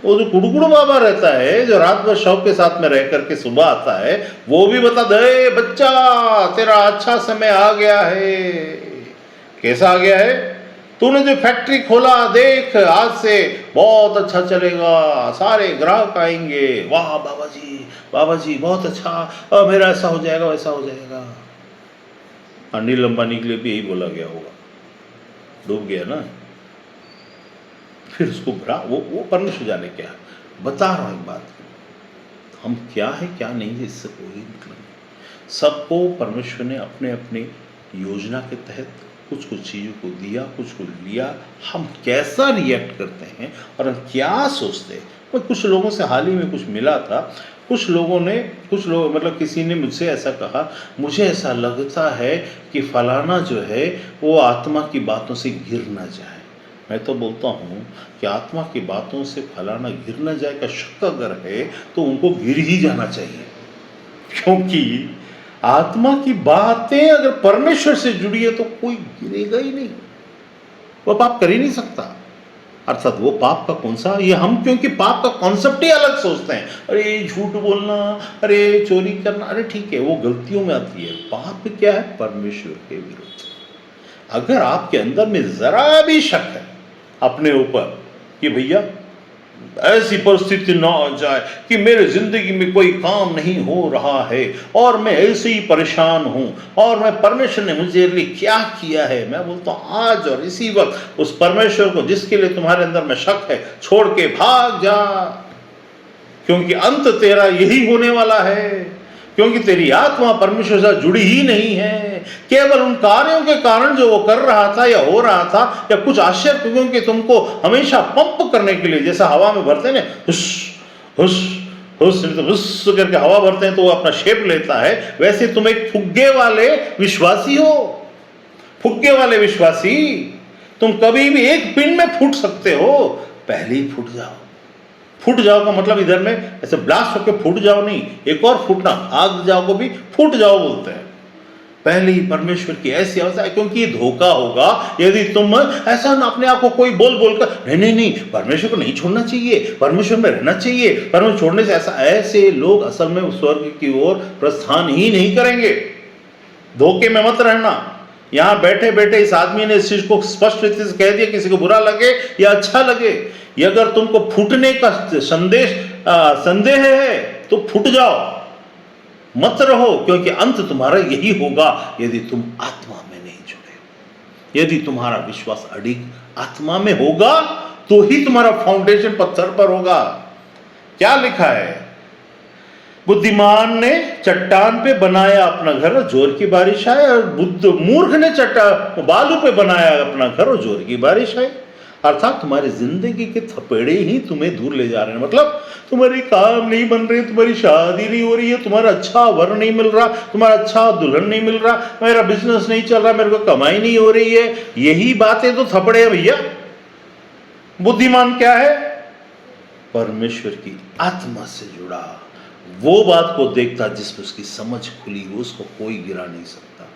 वो जो कुड़कुड़ बाबा रहता है जो रात भर शव के साथ में रह करके सुबह आता है, वो भी बता दे बच्चा तेरा अच्छा समय आ गया है। कैसा आ गया है? तूने जो फैक्ट्री खोला देख आज से बहुत अच्छा चलेगा, सारे ग्राहक आएंगे, वाह बाबा जी बहुत अच्छा, मेरा ऐसा हो जाएगा वैसा हो जाएगा। अनिल अंबानी के लिए भी यही बोला गया होगा, डूब गया ना, फिर उसको भरा वो परमेश्वर जाने क्या है। बता रहा हूं एक बात, हम क्या है क्या नहीं है इससे कोई मतलब नहीं। सबको परमेश्वर ने अपने अपने योजना के तहत कुछ चीज़ों को दिया, कुछ को लिया। हम कैसा रिएक्ट करते हैं और हम क्या सोचते हैं। कुछ लोगों से हाल ही में कुछ मिला था, कुछ लोग मतलब किसी ने मुझसे ऐसा कहा, मुझे ऐसा लगता है कि फलाना जो है वो आत्मा की बातों से गिर ना जाए। मैं तो बोलता हूँ कि आत्मा की बातों से फलाना गिर ना जाए का शक अगर है तो उनको गिर ही जाना चाहिए, क्योंकि आत्मा की बातें अगर परमेश्वर से जुड़ी है तो कोई गिरेगा ही नहीं, वो पाप कर ही नहीं सकता। अर्थात वो पाप का कौन सा, ये हम क्योंकि पाप का कॉन्सेप्ट ही अलग सोचते हैं। अरे झूठ बोलना, अरे चोरी करना, अरे ठीक है वो गलतियों में आती है। पाप क्या है? परमेश्वर के विरुद्ध। अगर आपके अंदर में जरा भी शक है अपने ऊपर कि भैया ऐसी परिस्थिति ना आ जाए कि मेरे जिंदगी में कोई काम नहीं हो रहा है और मैं ऐसे ही परेशान हूं और मैं परमेश्वर ने मुझे लिए क्या किया है, मैं बोलता हूं आज और इसी वक्त उस परमेश्वर को जिसके लिए तुम्हारे अंदर में शक है छोड़ के भाग जा, क्योंकि अंत तेरा यही होने वाला है। क्योंकि तेरी आत्मा परमेश्वर से जुड़ी ही नहीं है। केवल उन कार्यों के कारण जो वो कर रहा था या हो रहा था, या कुछ आश्चर्य, क्योंकि तुमको हमेशा पंप करने के लिए, जैसा हवा में भरते हैं हुश हुश हुश तो हुश करके हवा भरते हैं तो वो अपना शेप लेता है, वैसे तुम एक फुग्गे वाले विश्वासी हो। फुग्गे वाले विश्वासी, तुम कभी भी एक पिन में फूट सकते हो, पहले ही फूट जाओ। फूट जाओ का मतलब इधर में ऐसे ब्लास्ट होकर फूट जाओ नहीं, एक और फूटना, आग जाओ को भी फूट जाओ बोलते हैं। पहले ही परमेश्वर की ऐसी अवस्था है, क्योंकि ये धोखा होगा यदि तुम ऐसा अपने आप को कोई बोल कर नहीं परमेश्वर को नहीं छोड़ना चाहिए, परमेश्वर में रहना चाहिए, परमेश्वर छोड़ने से ऐसे लोग असल में स्वर्ग की ओर प्रस्थान ही नहीं करेंगे। धोखे में मत रहना। यहां बैठे बैठे इस आदमी ने इस चीज को स्पष्ट रीति से कह दिया, किसी को बुरा लगे या अच्छा लगे, ये अगर तुमको फूटने का संदेह है तो फूट जाओ, मत रहो, क्योंकि अंत तुम्हारा यही होगा यदि तुम आत्मा में नहीं जुड़े। यदि तुम्हारा विश्वास अडिग आत्मा में होगा तो ही तुम्हारा फाउंडेशन पत्थर पर होगा। क्या लिखा है? बुद्धिमान ने चट्टान पे बनाया अपना घर, जोर की बारिश आए, और मूर्ख ने बालू पे बनाया अपना घर और जोर की बारिश आए। अर्थात तुम्हारी जिंदगी के थपेड़े ही तुम्हें दूर ले जा रहे हैं। मतलब तुम्हारे काम नहीं बन रहे, तुम्हारी शादी नहीं हो रही है, तुम्हारा अच्छा वर नहीं मिल रहा, तुम्हारा अच्छा दुल्हन नहीं मिल रहा, मेरा बिजनेस नहीं चल रहा, मेरे को कमाई नहीं हो रही है, यही बातें तो थपड़े हैं भैया। बुद्धिमान क्या है? परमेश्वर की आत्मा से जुड़ा, वो बात को देखता जिसमें उसकी समझ खुली हो, उसको कोई गिरा नहीं सकता।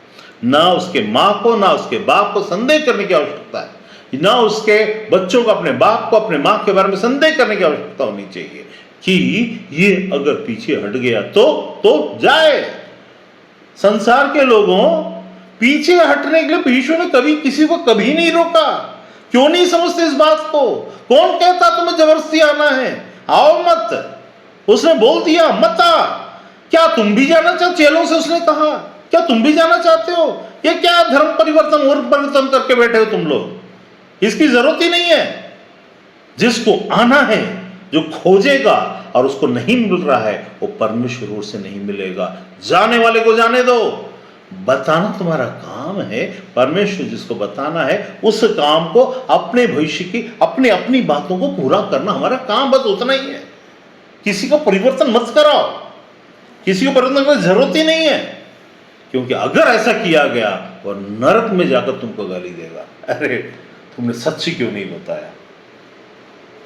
ना उसके माँ को ना उसके बाप को संदेह करने की आवश्यकता है, ना उसके बच्चों को अपने बाप को अपने माँ के बारे में संदेह करने की आवश्यकता होनी चाहिए कि ये अगर पीछे हट गया तो जाए। संसार के लोगों पीछे हटने के लिए यीशु ने कभी किसी को कभी नहीं रोका। क्यों नहीं समझते इस बात को? कौन कहता तुम्हें जबरदस्ती आना है? आओ मत। उसने बोल दिया मत आ। क्या तुम भी जाना चाहते? चेलों से उसने कहा क्या तुम भी जाना चाहते हो? ये क्या धर्म परिवर्तन और परिवर्तन करके बैठे हो तुम लोग? इसकी जरूरत ही नहीं है। जिसको आना है, जो खोजेगा और उसको नहीं मिल रहा है, वो परमेश्वर ओर से नहीं मिलेगा। जाने वाले को जाने दो। बताना तुम्हारा काम है। परमेश्वर जिसको बताना है उस काम को, अपने भविष्य की अपनी बातों को पूरा करना हमारा काम, बस उतना ही है। किसी को परिवर्तन मत कराओ, किसी को परिवर्तन करने की जरूरत ही नहीं है, क्योंकि अगर ऐसा किया गया और नरक में जाकर तुमको गाली देगा, अरे तुमने सच्ची क्यों नहीं बताया।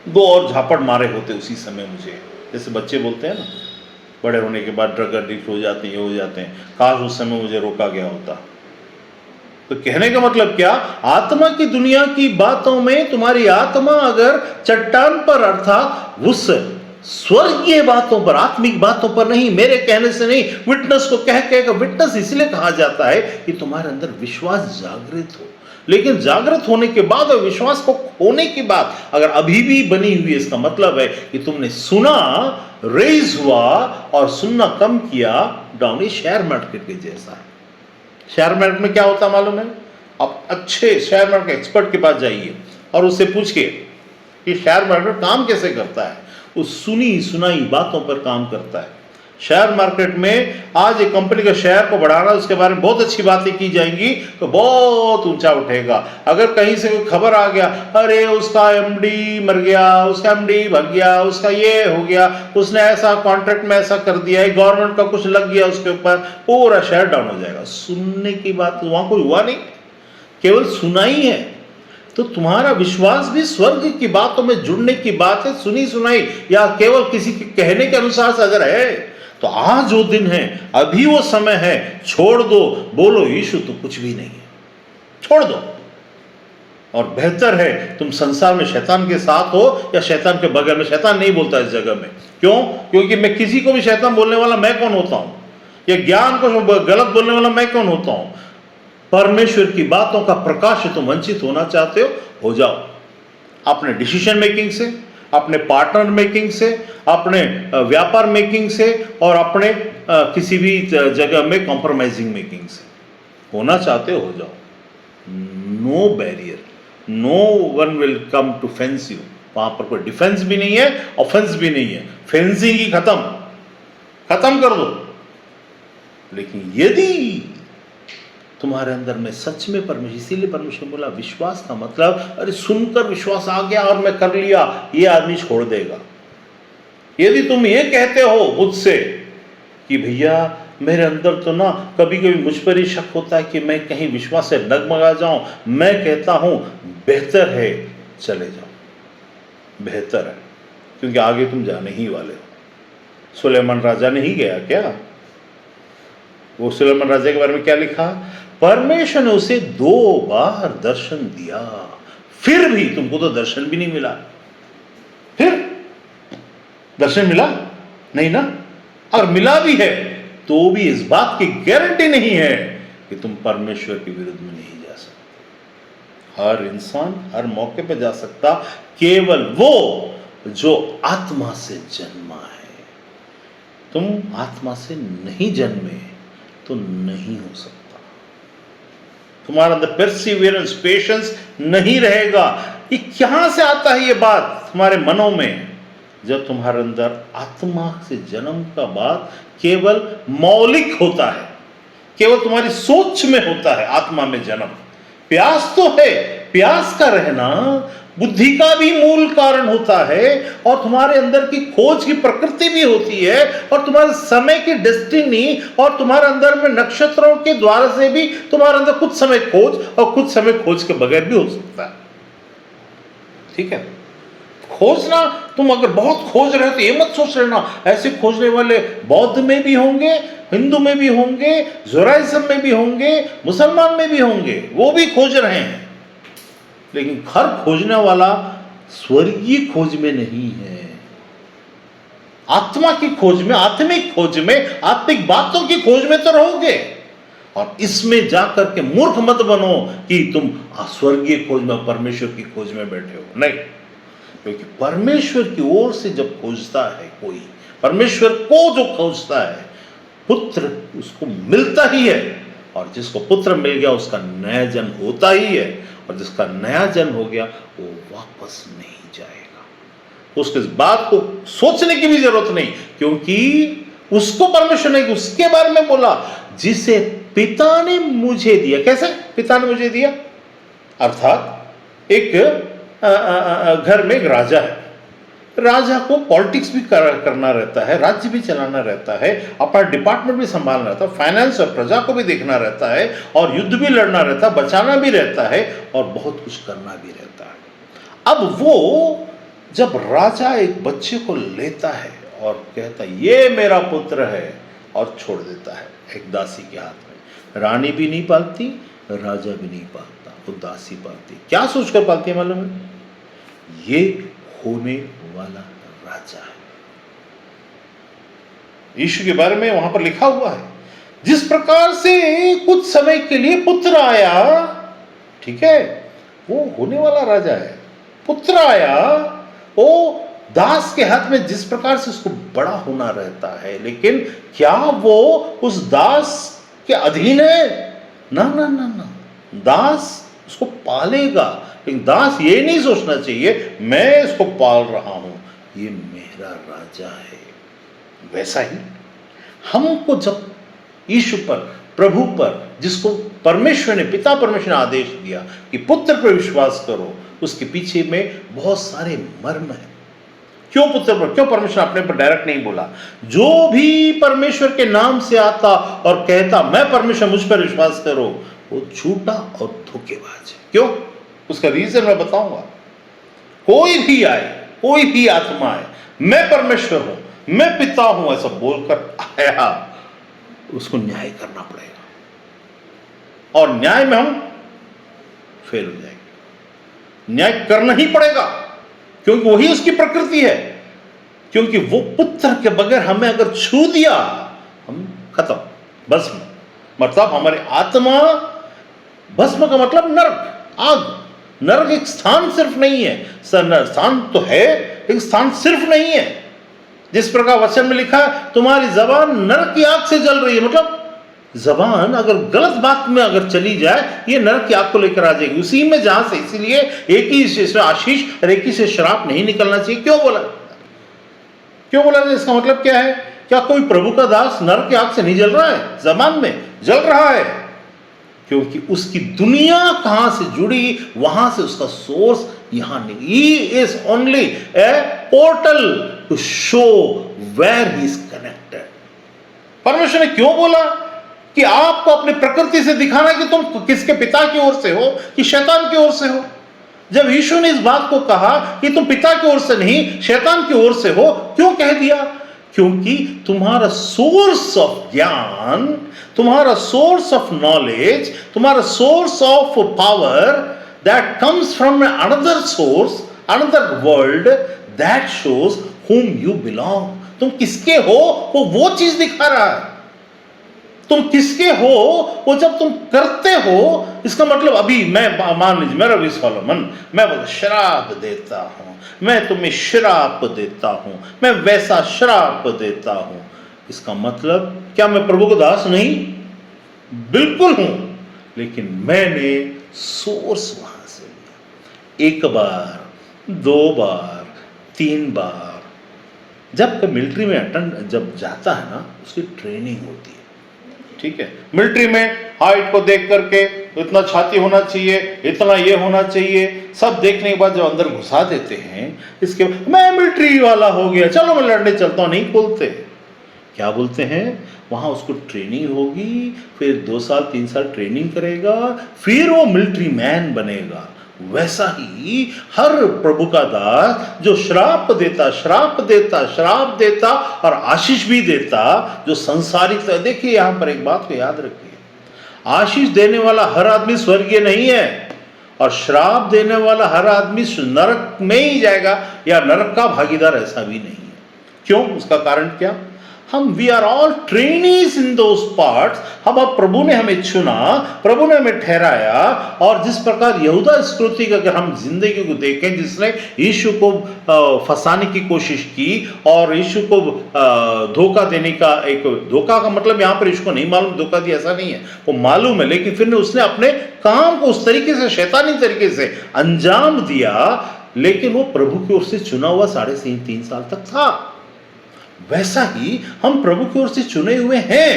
2 और झापड़ मारे होते उसी समय मुझे। जैसे बच्चे बोलते हैं ना, बड़े होने के बाद ड्रग एडिक्ट हो जाते हैं, ये हो जाते हैं, काश उस समय मुझे रोका गया होता। तो कहने का मतलब क्या? आत्मा की दुनिया की बातों में तुम्हारी आत्मा अगर चट्टान पर, अर्थात उस स्वर्गीय बातों पर, आत्मिक बातों पर नहीं, मेरे कहने से नहीं, विटनेस को कह विटनेस इसलिए कहा जाता है कि तुम्हारे अंदर विश्वास जागृत हो। लेकिन जागृत होने के बाद और विश्वास को खोने के बाद अगर अभी भी बनी हुई, इसका मतलब है कि तुमने सुना, रेज हुआ और सुनना कम किया, डाउन। ये शेयर मार्केट के जैसा है। शेयर मार्केट में क्या होता है मालूम है? आप अच्छे शेयर मार्केट एक्सपर्ट के पास जाइए और उससे पूछिए कि शेयर मार्केट काम कैसे करता है। वो सुनी सुनाई बातों पर काम करता है। शेयर मार्केट में आज एक कंपनी का शेयर को बढ़ाना, उसके बारे में बहुत अच्छी बातें की जाएंगी तो बहुत ऊंचा उठेगा। अगर कहीं से कोई खबर आ गया, अरे उसका एमडी मर गया, उसका एमडी भाग गया, उसका ये हो गया, उसने ऐसा कॉन्ट्रैक्ट में ऐसा कर दिया, गवर्नमेंट का कुछ लग गया उसके ऊपर, पूरा शेयर डाउन हो जाएगा। सुनने की बात वहां कोई हुआ नहीं, केवल सुनाई है। तो तुम्हारा विश्वास भी स्वर्ग की बातों में जुड़ने की बात है, सुनी सुनाई या केवल किसी के कहने के अनुसार से अगर है तो आज जो दिन है, अभी वो समय है, छोड़ दो। बोलो यीशु तो कुछ भी नहीं है, छोड़ दो। और बेहतर है तुम संसार में शैतान के साथ हो या शैतान के बगल में। शैतान नहीं बोलता इस जगह में, क्यों? क्योंकि मैं किसी को भी शैतान बोलने वाला मैं कौन होता हूं, या ज्ञान को गलत बोलने वाला मैं कौन होता हूं। परमेश्वर की बातों का प्रकाश से तुम वंचित होना चाहते हो जाओ। अपने डिसीजन मेकिंग से, अपने पार्टनर मेकिंग से, अपने व्यापार मेकिंग से और अपने किसी भी जगह में कॉम्प्रोमाइजिंग मेकिंग से होना चाहते हो जाओ। No barrier, no one will come to fence you. वहां पर कोई डिफेंस भी नहीं है, ऑफेंस भी नहीं है। फेंसिंग ही खत्म कर दो। लेकिन यदि तुम्हारे अंदर में सच में परमेश्वर, इसीलिए परमेश्वर बोला विश्वास का मतलब, अरे सुनकर विश्वास आ गया और मैं कर लिया, ये आदमी छोड़ देगा। यदि तुम ये कहते हो मुझसे कि भैया मेरे अंदर तो ना कभी कभी मुझ पर ही शक होता है कि मैं कहीं विश्वास से डगमगा जाऊं, मैं कहता हूं बेहतर है चले जाओ, बेहतर है, क्योंकि आगे तुम जाने ही वाले हो। सुलेमान राजा नहीं गया क्या? वो सुलेमान राजा के बारे में क्या लिखा? परमेश्वर ने उसे 2 बार दर्शन दिया, फिर भी तुमको तो दर्शन भी नहीं मिला। फिर दर्शन मिला नहीं ना? और मिला भी है तो भी इस बात की गारंटी नहीं है कि तुम परमेश्वर के विरुद्ध में नहीं जा सकते। हर इंसान हर मौके पे जा सकता, केवल वो जो आत्मा से जन्मा है। तुम आत्मा से नहीं जन्मे तो नहीं हो सकता। तुम्हारे अंदर परसिवियरेंस, पेशेंस नहीं रहेगा। ये कहां से आता है ये बात तुम्हारे मनों में? जब तुम्हारे अंदर आत्मा से जन्म का बात केवल मौलिक होता है, केवल तुम्हारी सोच में होता है। आत्मा में जन्म, प्यास तो है, प्यास का रहना बुद्धि का भी मूल कारण होता है, और तुम्हारे अंदर की खोज की प्रकृति भी होती है, और तुम्हारे समय की डेस्टिनी, और तुम्हारे अंदर में नक्षत्रों के द्वारा से भी तुम्हारे अंदर कुछ समय खोज और कुछ समय खोज के बगैर भी हो सकता है। ठीक है, खोजना, तुम अगर बहुत खोज रहे हो तो ये मत सोच लेना ऐसे खोजने वाले बौद्ध में भी होंगे, हिंदू में भी होंगे, जुडाइज्म में भी होंगे, मुसलमान में भी होंगे, वो भी खोज रहे हैं। लेकिन हर खोजने वाला स्वर्गीय खोज में नहीं है, आत्मा की खोज में, आत्मिक खोज में, आत्मिक बातों की खोज में तो रहोगे। और इसमें जाकर के मूर्ख मत बनो कि तुम स्वर्गीय खोज में, परमेश्वर की खोज में बैठे हो। नहीं, क्योंकि परमेश्वर की ओर से जब खोजता है कोई, परमेश्वर को जो खोजता है, पुत्र उसको मिलता ही है, और जिसको पुत्र मिल गया उसका नया जन्म होता ही है, और जिसका नया जन्म हो गया वो वापस नहीं जाएगा। उसके इस बात को सोचने की भी जरूरत नहीं, क्योंकि उसको परमेश्वर ने उसके बारे में बोला, जिसे पिता ने मुझे दिया। कैसे पिता ने मुझे दिया? अर्थात एक घर में एक राजा है, राजा को पॉलिटिक्स भी करना रहता है, राज्य भी चलाना रहता है, अपना डिपार्टमेंट भी संभालना रहता है, फाइनेंस और प्रजा को भी देखना रहता है, और युद्ध भी लड़ना रहता है, बचाना भी रहता है, और बहुत कुछ करना भी रहता है। अब वो जब राजा एक बच्चे को लेता है और कहता है ये मेरा पुत्र है, और छोड़ देता है एक दासी के हाथ में। रानी भी नहीं पालती, राजा भी नहीं पालता, वो दासी पालती। क्या सोचकर पालती है मालूम है? ये होने वाला राजा है। यीशु के बारे में वहां पर लिखा हुआ है, जिस प्रकार से कुछ समय के लिए पुत्र आया, ठीक है, वो होने वाला राजा है। पुत्र आया, वो दास के हाथ में जिस प्रकार से उसको बड़ा होना रहता है, लेकिन क्या वो उस दास के अधीन है? ना ना ना ना, दास उसको पालेगा, लेकिन दास ये नहीं सोचना चाहिए मैं इसको पाल रहा हूं, ये मेरा राजा है। वैसा ही हमको जब यीशु पर, प्रभु पर, जिसको परमेश्वर ने, पिता परमेश्वर ने आदेश दिया कि पुत्र पर विश्वास करो, उसके पीछे में बहुत सारे मर्म है। क्यों पुत्र पर, क्यों परमेश्वर अपने पर डायरेक्ट नहीं बोला? जो भी परमेश्वर के नाम से आता और कहता मैं परमेश्वर, मुझ पर विश्वास करो, वो झूठा और धोखेबाज है। क्यों? उसका रीजन मैं बताऊंगा। कोई भी आए, कोई भी आत्मा आए, मैं परमेश्वर हूं, मैं पिता हूं, ऐसा बोलकर आया, उसको न्याय करना पड़ेगा, और न्याय में हम फेल हो जाएंगे। न्याय करना ही पड़ेगा, क्योंकि वही उसकी प्रकृति है। क्योंकि वो पुत्र के बगैर हमें अगर छू दिया, हम खत्म, भस्म। मतलब हमारी आत्मा, भस्म का मतलब नरक, आग। नरक एक स्थान सिर्फ नहीं है, स्थान तो है, एक स्थान सिर्फ नहीं है। जिस प्रकार वचन में लिखा है, तुम्हारी जबान नरक की आग से जल रही है, मतलब जबान अगर गलत बात में अगर चली जाए, ये नरक की आग को लेकर आ जाएगी, उसी में जहां से। इसीलिए एक ही से आशीष और एक ही से श्राप नहीं निकलना चाहिए। क्यों बोला? क्यों बोला? इसका मतलब क्या है? क्या कोई प्रभु का दास नरक की आग से नहीं जल रहा है? जबान में जल रहा है, क्योंकि उसकी दुनिया कहां से जुड़ी, वहां से उसका सोर्स यहां नहीं। He is only a portal to show where he is connected. परमेश्वर ने क्यों बोला कि आपको अपनी प्रकृति से दिखाना कि तुम किसके, पिता की ओर से हो कि शैतान की ओर से हो? जब यीशु ने इस बात को कहा कि तुम पिता की ओर से नहीं शैतान की ओर से हो, क्यों कह दिया? क्योंकि तुम्हारा सोर्स ऑफ ज्ञान, तुम्हारा सोर्स ऑफ नॉलेज, तुम्हारा source of power, that comes from another source, another world, that shows whom you belong। तुम किसके हो, वो चीज दिखा रहा है। तुम किसके हो वो जब तुम करते हो, इसका मतलब अभी मैं मान लीजिए मेरा भी सोलोमन, मैं बोलता श्राप देता हूं, मैं तुम्हें श्राप देता हूं, मैं वैसा श्राप देता हूं, इसका मतलब क्या मैं प्रभु का दास नहीं? बिल्कुल हूं, लेकिन मैंने सोर्स वहां से लिया। एक बार, दो बार, तीन बार। जब मिलिट्री में अटेंड जब जाता है ना, उसकी ट्रेनिंग होती है, ठीक है। मिलिट्री में हाइट को देख करके इतना छाती होना चाहिए, इतना ये होना चाहिए, सब देखने के बाद जब अंदर घुसा देते हैं, इसके मैं मिलिट्री वाला हो गया, चलो मैं लड़ने चलता हूं, नहीं बोलते। क्या बोलते हैं? वहां उसको ट्रेनिंग होगी, फिर 2 साल 3 साल ट्रेनिंग करेगा, फिर वो मिलिट्री मैन बनेगा। वैसा ही हर प्रभु का दास जो श्राप देता, श्राप देता, श्राप देता और आशीष भी देता, जो संसारिक। देखिए यहां पर एक बात को याद रखिए, आशीष देने वाला हर आदमी स्वर्गीय नहीं है, और श्राप देने वाला हर आदमी नरक में ही जाएगा या नरक का भागीदार, ऐसा भी नहीं है। क्यों? उसका कारण क्या? हम we are all trainees in those parts. हम अब प्रभु ने हमें चुना, प्रभु ने हमें ठहराया, और जिस प्रकार यहूदा इस्करियोती की अगर हम जिंदगी को देखें, जिसने यीशु को फंसाने की कोशिश की और यीशु को धोखा देने का, एक धोखा का मतलब यहां पर यीशु को नहीं मालूम धोखा दिया, ऐसा नहीं है, वो मालूम है, लेकिन फिर उसने अपने काम को उस तरीके से, शैतानी तरीके से अंजाम दिया। लेकिन वो प्रभु की ओर से चुना हुआ 3.5 साल तक था। वैसा ही हम प्रभु की ओर से चुने हुए हैं,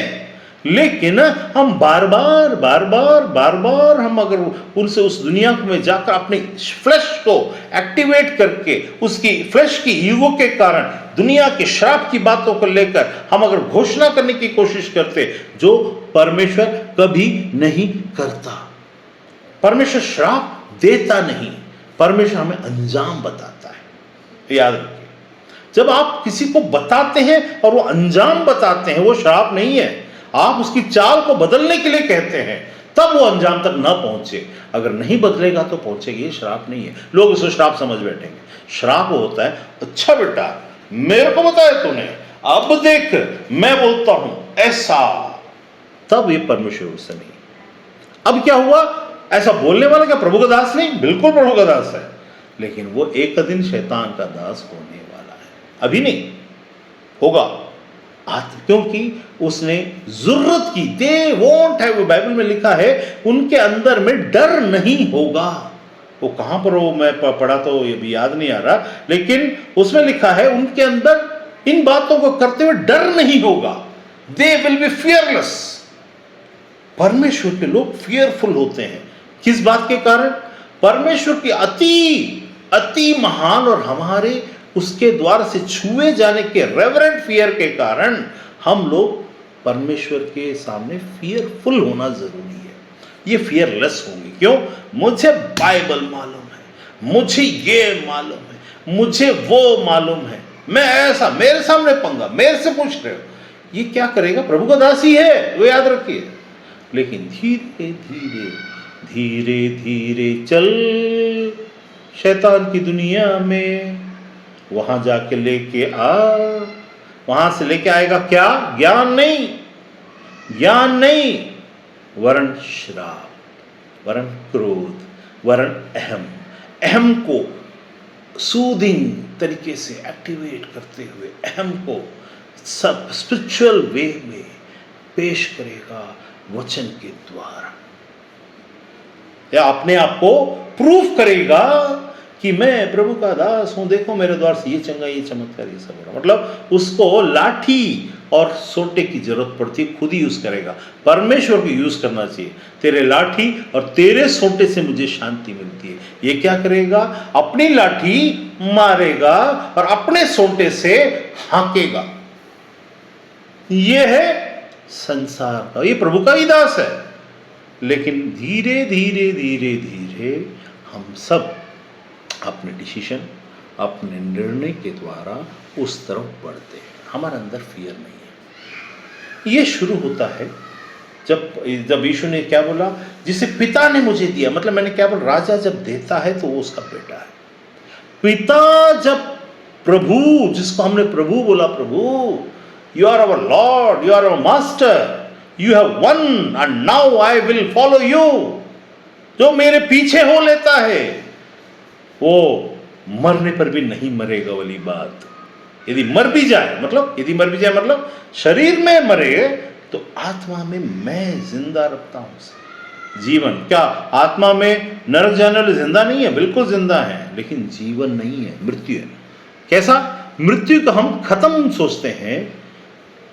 लेकिन हम बार बार हम अगर उनसे उस दुनिया में जाकर अपने फ्लैश को एक्टिवेट करके, उसकी फ्लैश की ईगो के कारण दुनिया के श्राप की बातों को लेकर हम अगर घोषणा करने की कोशिश करते, जो परमेश्वर कभी नहीं करता। परमेश्वर श्राप देता नहीं, परमेश्वर हमें अंजाम बताता है। याद रखिए, जब आप किसी को बताते हैं और वो अंजाम बताते हैं, वो श्राप नहीं है। आप उसकी चाल को बदलने के लिए कहते हैं, तब वो अंजाम तक ना पहुंचे। अगर नहीं बदलेगा तो पहुंचेगी, ये श्राप नहीं है। लोग उसे श्राप समझ बैठेंगे। श्राप होता है, अच्छा बेटा मेरे को बताया तूने, अब देख मैं बोलता हूं ऐसा, तब ये परमेश्वर से नहीं। अब क्या हुआ? ऐसा बोलने वाला क्या प्रभु का दास नहीं? बिल्कुल प्रभु का दास है, लेकिन वो एक दिन शैतान का दास होने वाला है। अभी नहीं होगा, क्योंकि उसने जरूरत की। दे वोंट हैव, बाइबल में लिखा है उनके अंदर में डर नहीं होगा। वो कहां पर हो, मैं पढ़ा तो ये भी याद नहीं आ रहा, लेकिन उसमें लिखा है उनके अंदर इन बातों को करते हुए डर नहीं होगा। They will be fearless. परमेश्वर के लोग फियरफुल होते हैं। किस बात के कारण? परमेश्वर की अति महान और हमारे उसके द्वारा से छुए जाने के रेवरेंट फियर के कारण हम लोग परमेश्वर के सामने फियरफुल होना जरूरी है। ये फियरलेस होंगे। क्यों? मुझे बाइबल मालूम है, मुझे ये मालूम है, मुझे वो मालूम है, मैं ऐसा, मेरे सामने पंगा, मेरे से पूछ रहे हो। ये क्या करेगा? प्रभु का दास ही है, वो याद रखिए। लेकिन धीरे धीरे धीरे धीरे चल शैतान की दुनिया में, वहां जाके लेके आ। वहां से लेके आएगा क्या? ज्ञान नहीं, ज्ञान नहीं, वरन श्राप, वरन क्रोध, वरन अहम को सूदिंग तरीके से एक्टिवेट करते हुए अहम को सब स्पिरिचुअल वे में पेश करेगा वचन के द्वारा, या अपने आप को प्रूफ करेगा कि मैं प्रभु का दास हूं, देखो मेरे द्वार से ये चंगा, ये चमत्कार, ये सब हो रहा। मतलब उसको लाठी और सोटे की जरूरत पड़ती है, खुद ही यूज करेगा। परमेश्वर को यूज करना चाहिए। तेरे लाठी और तेरे सोटे से मुझे शांति मिलती है। ये क्या करेगा? अपनी लाठी मारेगा और अपने सोटे से हाँकेगा। ये है संसार का, ये प्रभु का ही दास है। लेकिन धीरे धीरे धीरे धीरे हम सब अपने डिसीजन, अपने निर्णय के द्वारा उस तरफ बढ़ते हैं। हमारे अंदर फियर नहीं है। ये शुरू होता है जब यीशु ने क्या बोला? जिसे पिता ने मुझे दिया। मतलब मैंने क्या बोला? राजा जब देता है तो वो उसका बेटा है। पिता जब प्रभु, जिसको हमने प्रभु बोला, प्रभु you are our Lord, you are our master, you have won and now I will follow you. जो मेरे पीछे हो लेता है वो मरने पर भी नहीं मरेगा वाली बात। यदि मर भी जाए मतलब शरीर में मरे तो आत्मा में मैं जिंदा रखता हूं। जीवन क्या आत्मा में नरक जाने वाले जिंदा नहीं है? बिल्कुल जिंदा है, लेकिन जीवन नहीं है, मृत्यु है। कैसा? मृत्यु को हम खत्म सोचते हैं,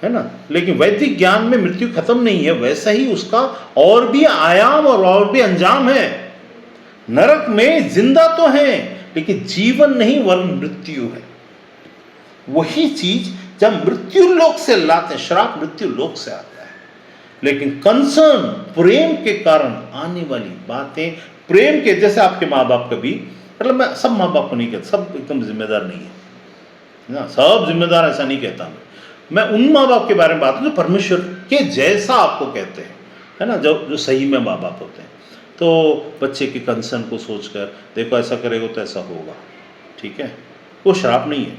है ना, लेकिन वैदिक ज्ञान में मृत्यु खत्म नहीं है, वैसा ही उसका और भी आयाम और भी अंजाम है। नरक में जिंदा तो है लेकिन जीवन नहीं वरन मृत्यु है। वही चीज जब मृत्यु लोक से लाते, श्राप मृत्यु लोक से आता है, लेकिन कंसर्न प्रेम के कारण आने वाली बातें, प्रेम के जैसे आपके माँ बाप कभी, मतलब मैं सब माँ बाप को नहीं कहता, सब एकदम जिम्मेदार नहीं है ना, सब जिम्मेदार ऐसा नहीं कहता मैं उन माँ बाप के बारे में बात हूँ जो परमेश्वर के जैसा आपको कहते हैं, है ना, जो सही में माँ बाप होते हैं। तो बच्चे के कंसर्न को सोचकर देखो ऐसा करेगा तो ऐसा होगा, ठीक है, वो श्राप नहीं है।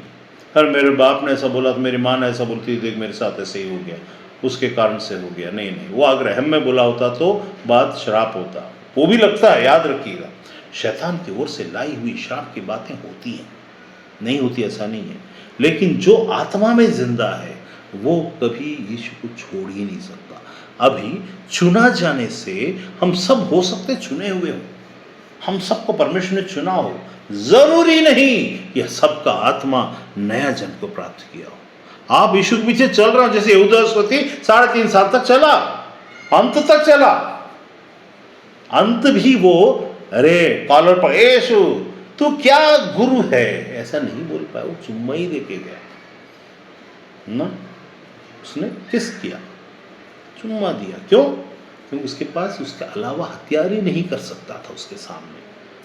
अरे मेरे बाप ने ऐसा बोला तो मेरी माँ ने ऐसा बोलती, देख मेरे साथ ऐसे ही हो गया, उसके कारण से हो गया, नहीं नहीं, वो अगर रहम में बोला होता तो बात श्राप होता। वो भी लगता है, याद रखिएगा, शैतान की ओर से लाई हुई श्राप की बातें होती हैं, नहीं होती ऐसा नहीं है, लेकिन जो आत्मा में जिंदा है वो कभी यीशु को छोड़ ही नहीं सकता। अभी चुना जाने से हम सब हो सकते चुने हुए हो, हम सबको परमेश्वर ने चुना हो, जरूरी नहीं कि सबका आत्मा नया जन्म को प्राप्त किया हो। आप यीशु के पीछे चल रहे हो, जैसे यहूदा स्मृति 3.5 साल तक चला, अंत तक चला, अंत भी वो अरे कॉलर पर यीशु तू क्या गुरु है ऐसा नहीं बोल पाया, वो चुम्मा ही देके गया ना। उसने किस किया, चुम्मा दिया। क्यों? क्योंकि उसके पास उसके अलावा हथियार ही नहीं कर सकता था, उसके सामने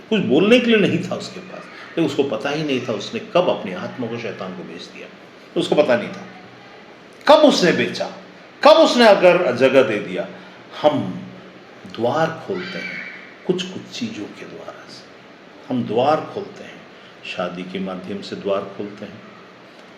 कुछ बोलने के लिए नहीं था उसके पास, लेकिन उसको पता ही नहीं था उसने कब अपनी आत्मा को शैतान को बेच दिया। उसको पता नहीं था कब उसने बेचा, कब उसने अगर जगह दे दिया। हम द्वार खोलते हैं कुछ चीज़ों के द्वारा से, हम द्वार खोलते हैं, शादी के माध्यम से द्वार खोलते हैं,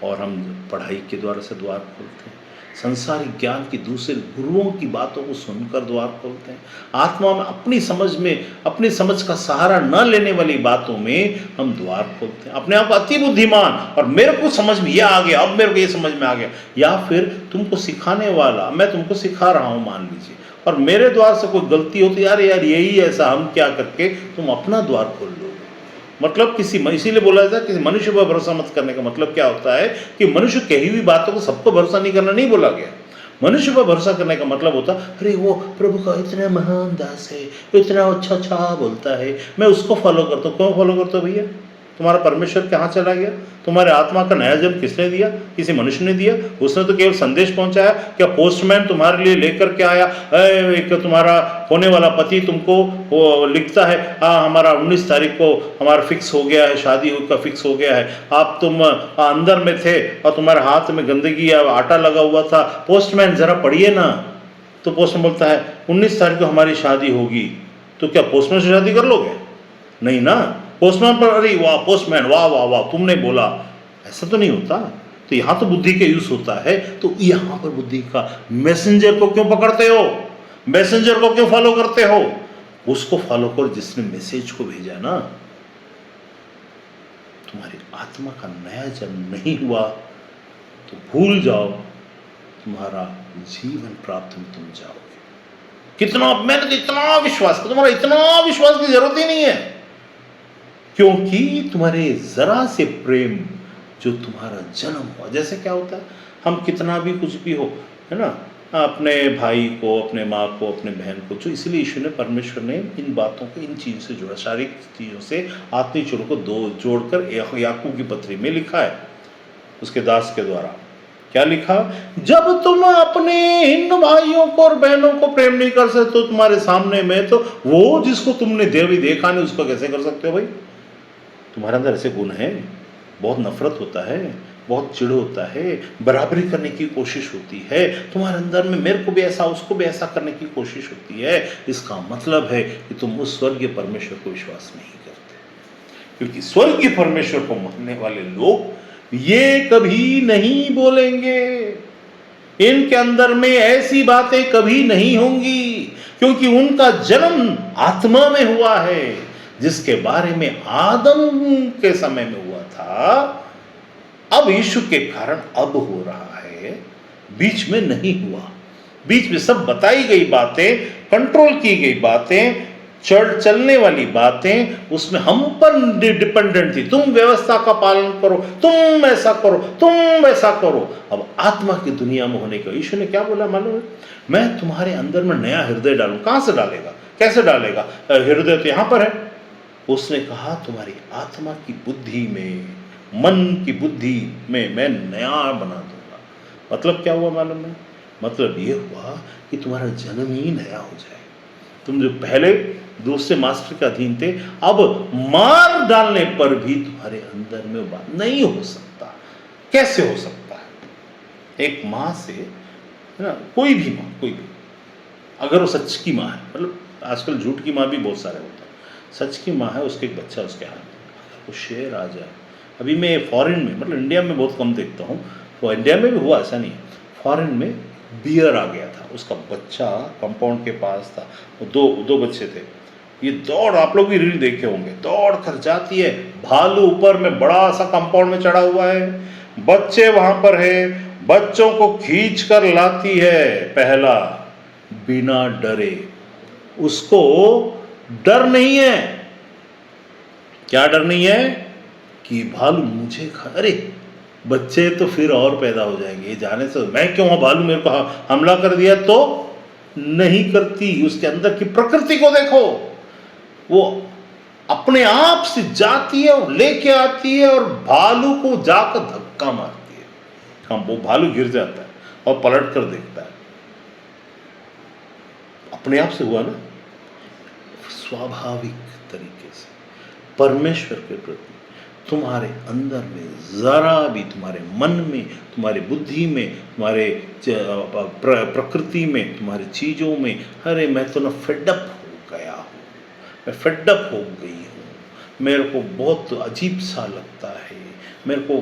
और हम पढ़ाई के द्वारा से द्वार खोलते हैं, संसारिक ज्ञान की दूसरे गुरुओं की बातों को सुनकर द्वार खोलते हैं, आत्मा में अपनी समझ का सहारा न लेने वाली बातों में हम द्वार खोलते हैं, अपने आप अति बुद्धिमान और मेरे को समझ में यह आ गया, अब मेरे को ये समझ में आ गया, या फिर तुमको सिखाने वाला मैं तुमको सिखा रहा हूँ मान लीजिए, और मेरे द्वार से कोई गलती होती यार यही ऐसा, हम क्या करके तुम अपना द्वार खोल लो। मतलब इसीलिए बोला जाता है किसी मनुष्य पर भरोसा मत करने का मतलब क्या होता है कि मनुष्य कही हुई बातों को सबको भरोसा नहीं करना नहीं बोला गया। मनुष्य पर भरोसा करने का मतलब होता अरे वो प्रभु का इतना महान दास है, इतना अच्छा बोलता है, मैं उसको फॉलो करता हूँ। क्यों फॉलो करते हो भैया? तुम्हारा परमेश्वर कहाँ चला गया? तुम्हारे आत्मा का नया जन्म किसने दिया? किसी मनुष्य ने दिया? उसने तो केवल संदेश पहुंचाया। क्या पोस्टमैन तुम्हारे लिए लेकर के आया? एक तुम्हारा होने वाला पति तुमको वो लिखता है हमारा 19 तारीख को हमारा फिक्स हो गया है, शादी का फिक्स हो गया है, आप तुम अंदर में थे और तुम्हारे हाथ में गंदगी या आटा लगा हुआ था, पोस्टमैन जरा पढ़िए ना। तो पोस्टमैन बोलता है 19 तारीख को हमारी शादी होगी, तो क्या पोस्टमैन से शादी कर लोगे? नहीं ना। पोस्टमैन पर अरे वाह पोस्टमैन वाह वाह वाह तुमने बोला, ऐसा तो नहीं होता। तो यहाँ तो बुद्धि का यूज होता है, तो यहाँ पर बुद्धि का मैसेंजर को क्यों पकड़ते हो? मैसेंजर को क्यों फॉलो करते हो? उसको फॉलो करो जिसने मैसेज को भेजा ना। तुम्हारी आत्मा का नया जन्म नहीं हुआ तो भूल जाओ, तुम्हारा जीवन प्राप्त में तुम जाओगे। कितना मैंने तो इतना विश्वास, तुम्हारा इतना विश्वास की जरूरत ही नहीं है, क्योंकि तुम्हारे जरा से प्रेम जो तुम्हारा जन्म हुआ, जैसे क्या होता है हम कितना भी कुछ भी हो, है ना, अपने भाई को, अपने माँ को, अपने बहन को, जो इसलिए ईश्वर ने परमेश्वर ने इन बातों को इन चीज़ों से जोड़ा, शारीरिक चीज़ों से आत्मिक चीज़ों को दो जोड़कर याकूब की पत्री में लिखा है उसके दास के द्वारा। क्या लिखा? जब तुम अपने इन भाइयों को और बहनों को प्रेम नहीं कर सकते तो तुम्हारे सामने में तो वो जिसको तुमने देवी देखा नहीं उसको कैसे कर सकते हो भाई? तुम्हारे अंदर ऐसे गुण हैं, बहुत नफरत होता है, बहुत चिढ़ होता है, बराबरी करने की कोशिश होती है तुम्हारे अंदर में, मेरे को भी ऐसा उसको भी ऐसा करने की कोशिश होती है। इसका मतलब है कि तुम उस स्वर्गीय परमेश्वर को विश्वास नहीं करते, क्योंकि स्वर्गीय परमेश्वर को मानने वाले लोग ये कभी नहीं बोलेंगे इनके अंदर में ऐसी बातें कभी नहीं होंगी, क्योंकि उनका जन्म आत्मा में हुआ है, जिसके बारे में आदम के समय में हुआ था, अब यीशु के कारण अब हो रहा है, बीच में नहीं हुआ। बीच में सब बताई गई बातें, कंट्रोल की गई बातें, चलने वाली बातें उसमें हम पर डिपेंडेंट थी। तुम व्यवस्था का पालन करो, तुम ऐसा करो, तुम वैसा करो। अब आत्मा की दुनिया में होने का यीशु ने क्या बोला मालूम है? मैं तुम्हारे अंदर में नया हृदय डालूं। कहां से डालेगा, कैसे डालेगा? हृदय तो यहां पर है। उसने कहा तुम्हारी आत्मा की बुद्धि में, मन की बुद्धि में मैं नया बना दूंगा। मतलब क्या हुआ मालूम है? मतलब ये हुआ कि तुम्हारा जन्म ही नया हो जाए। तुम जो पहले दूसरे मास्टर के अधीन थे, अब मार डालने पर भी तुम्हारे अंदर में वो बात नहीं हो सकता। कैसे हो सकता है? एक माँ से, है ना, कोई भी माँ, कोई भी, अगर वो सच की माँ है, मतलब आजकल झूठ की माँ भी बहुत सारे होते हैं, सच की माँ है, उसके एक बच्चा उसके हाथ में, वो शेर आ जाए। अभी मैं फॉरेन में, मतलब इंडिया में बहुत कम देखता हूँ, तो इंडिया में भी हुआ, ऐसा नहीं है, फॉरेन में बियर आ गया था, उसका बच्चा कंपाउंड के पास था, वो दो बच्चे थे, ये दौड़, आप लोग भी रील देखे होंगे, दौड़ कर जाती है, भालू ऊपर में बड़ा सा कंपाउंड में चढ़ा हुआ है, बच्चे वहां पर है, बच्चों को खींच कर लाती है, पहला बिना डरे। उसको डर नहीं है। क्या डर नहीं है? कि भालू मुझे खा, अरे बच्चे तो फिर और पैदा हो जाएंगे, जाने से मैं क्यों हूं, भालू मेरे को हमला कर दिया तो नहीं करती। उसके अंदर की प्रकृति को देखो, वो अपने आप से जाती है और लेके आती है और भालू को जाकर धक्का मारती है। हाँ, वो भालू गिर जाता है और पलट कर देखता है, अपने आप से हुआ ना। स्वाभाविक तरीके से परमेश्वर के प्रति तुम्हारे अंदर में जरा भी, तुम्हारे मन में, तुम्हारी बुद्धि में, तुम्हारे प्रकृति में, तुम्हारी चीजों में, अरे मैं तो ना फेडअप हो गया हूँ, मैं फेडअप हो गई हूँ, मेरे को बहुत अजीब सा लगता है, मेरे को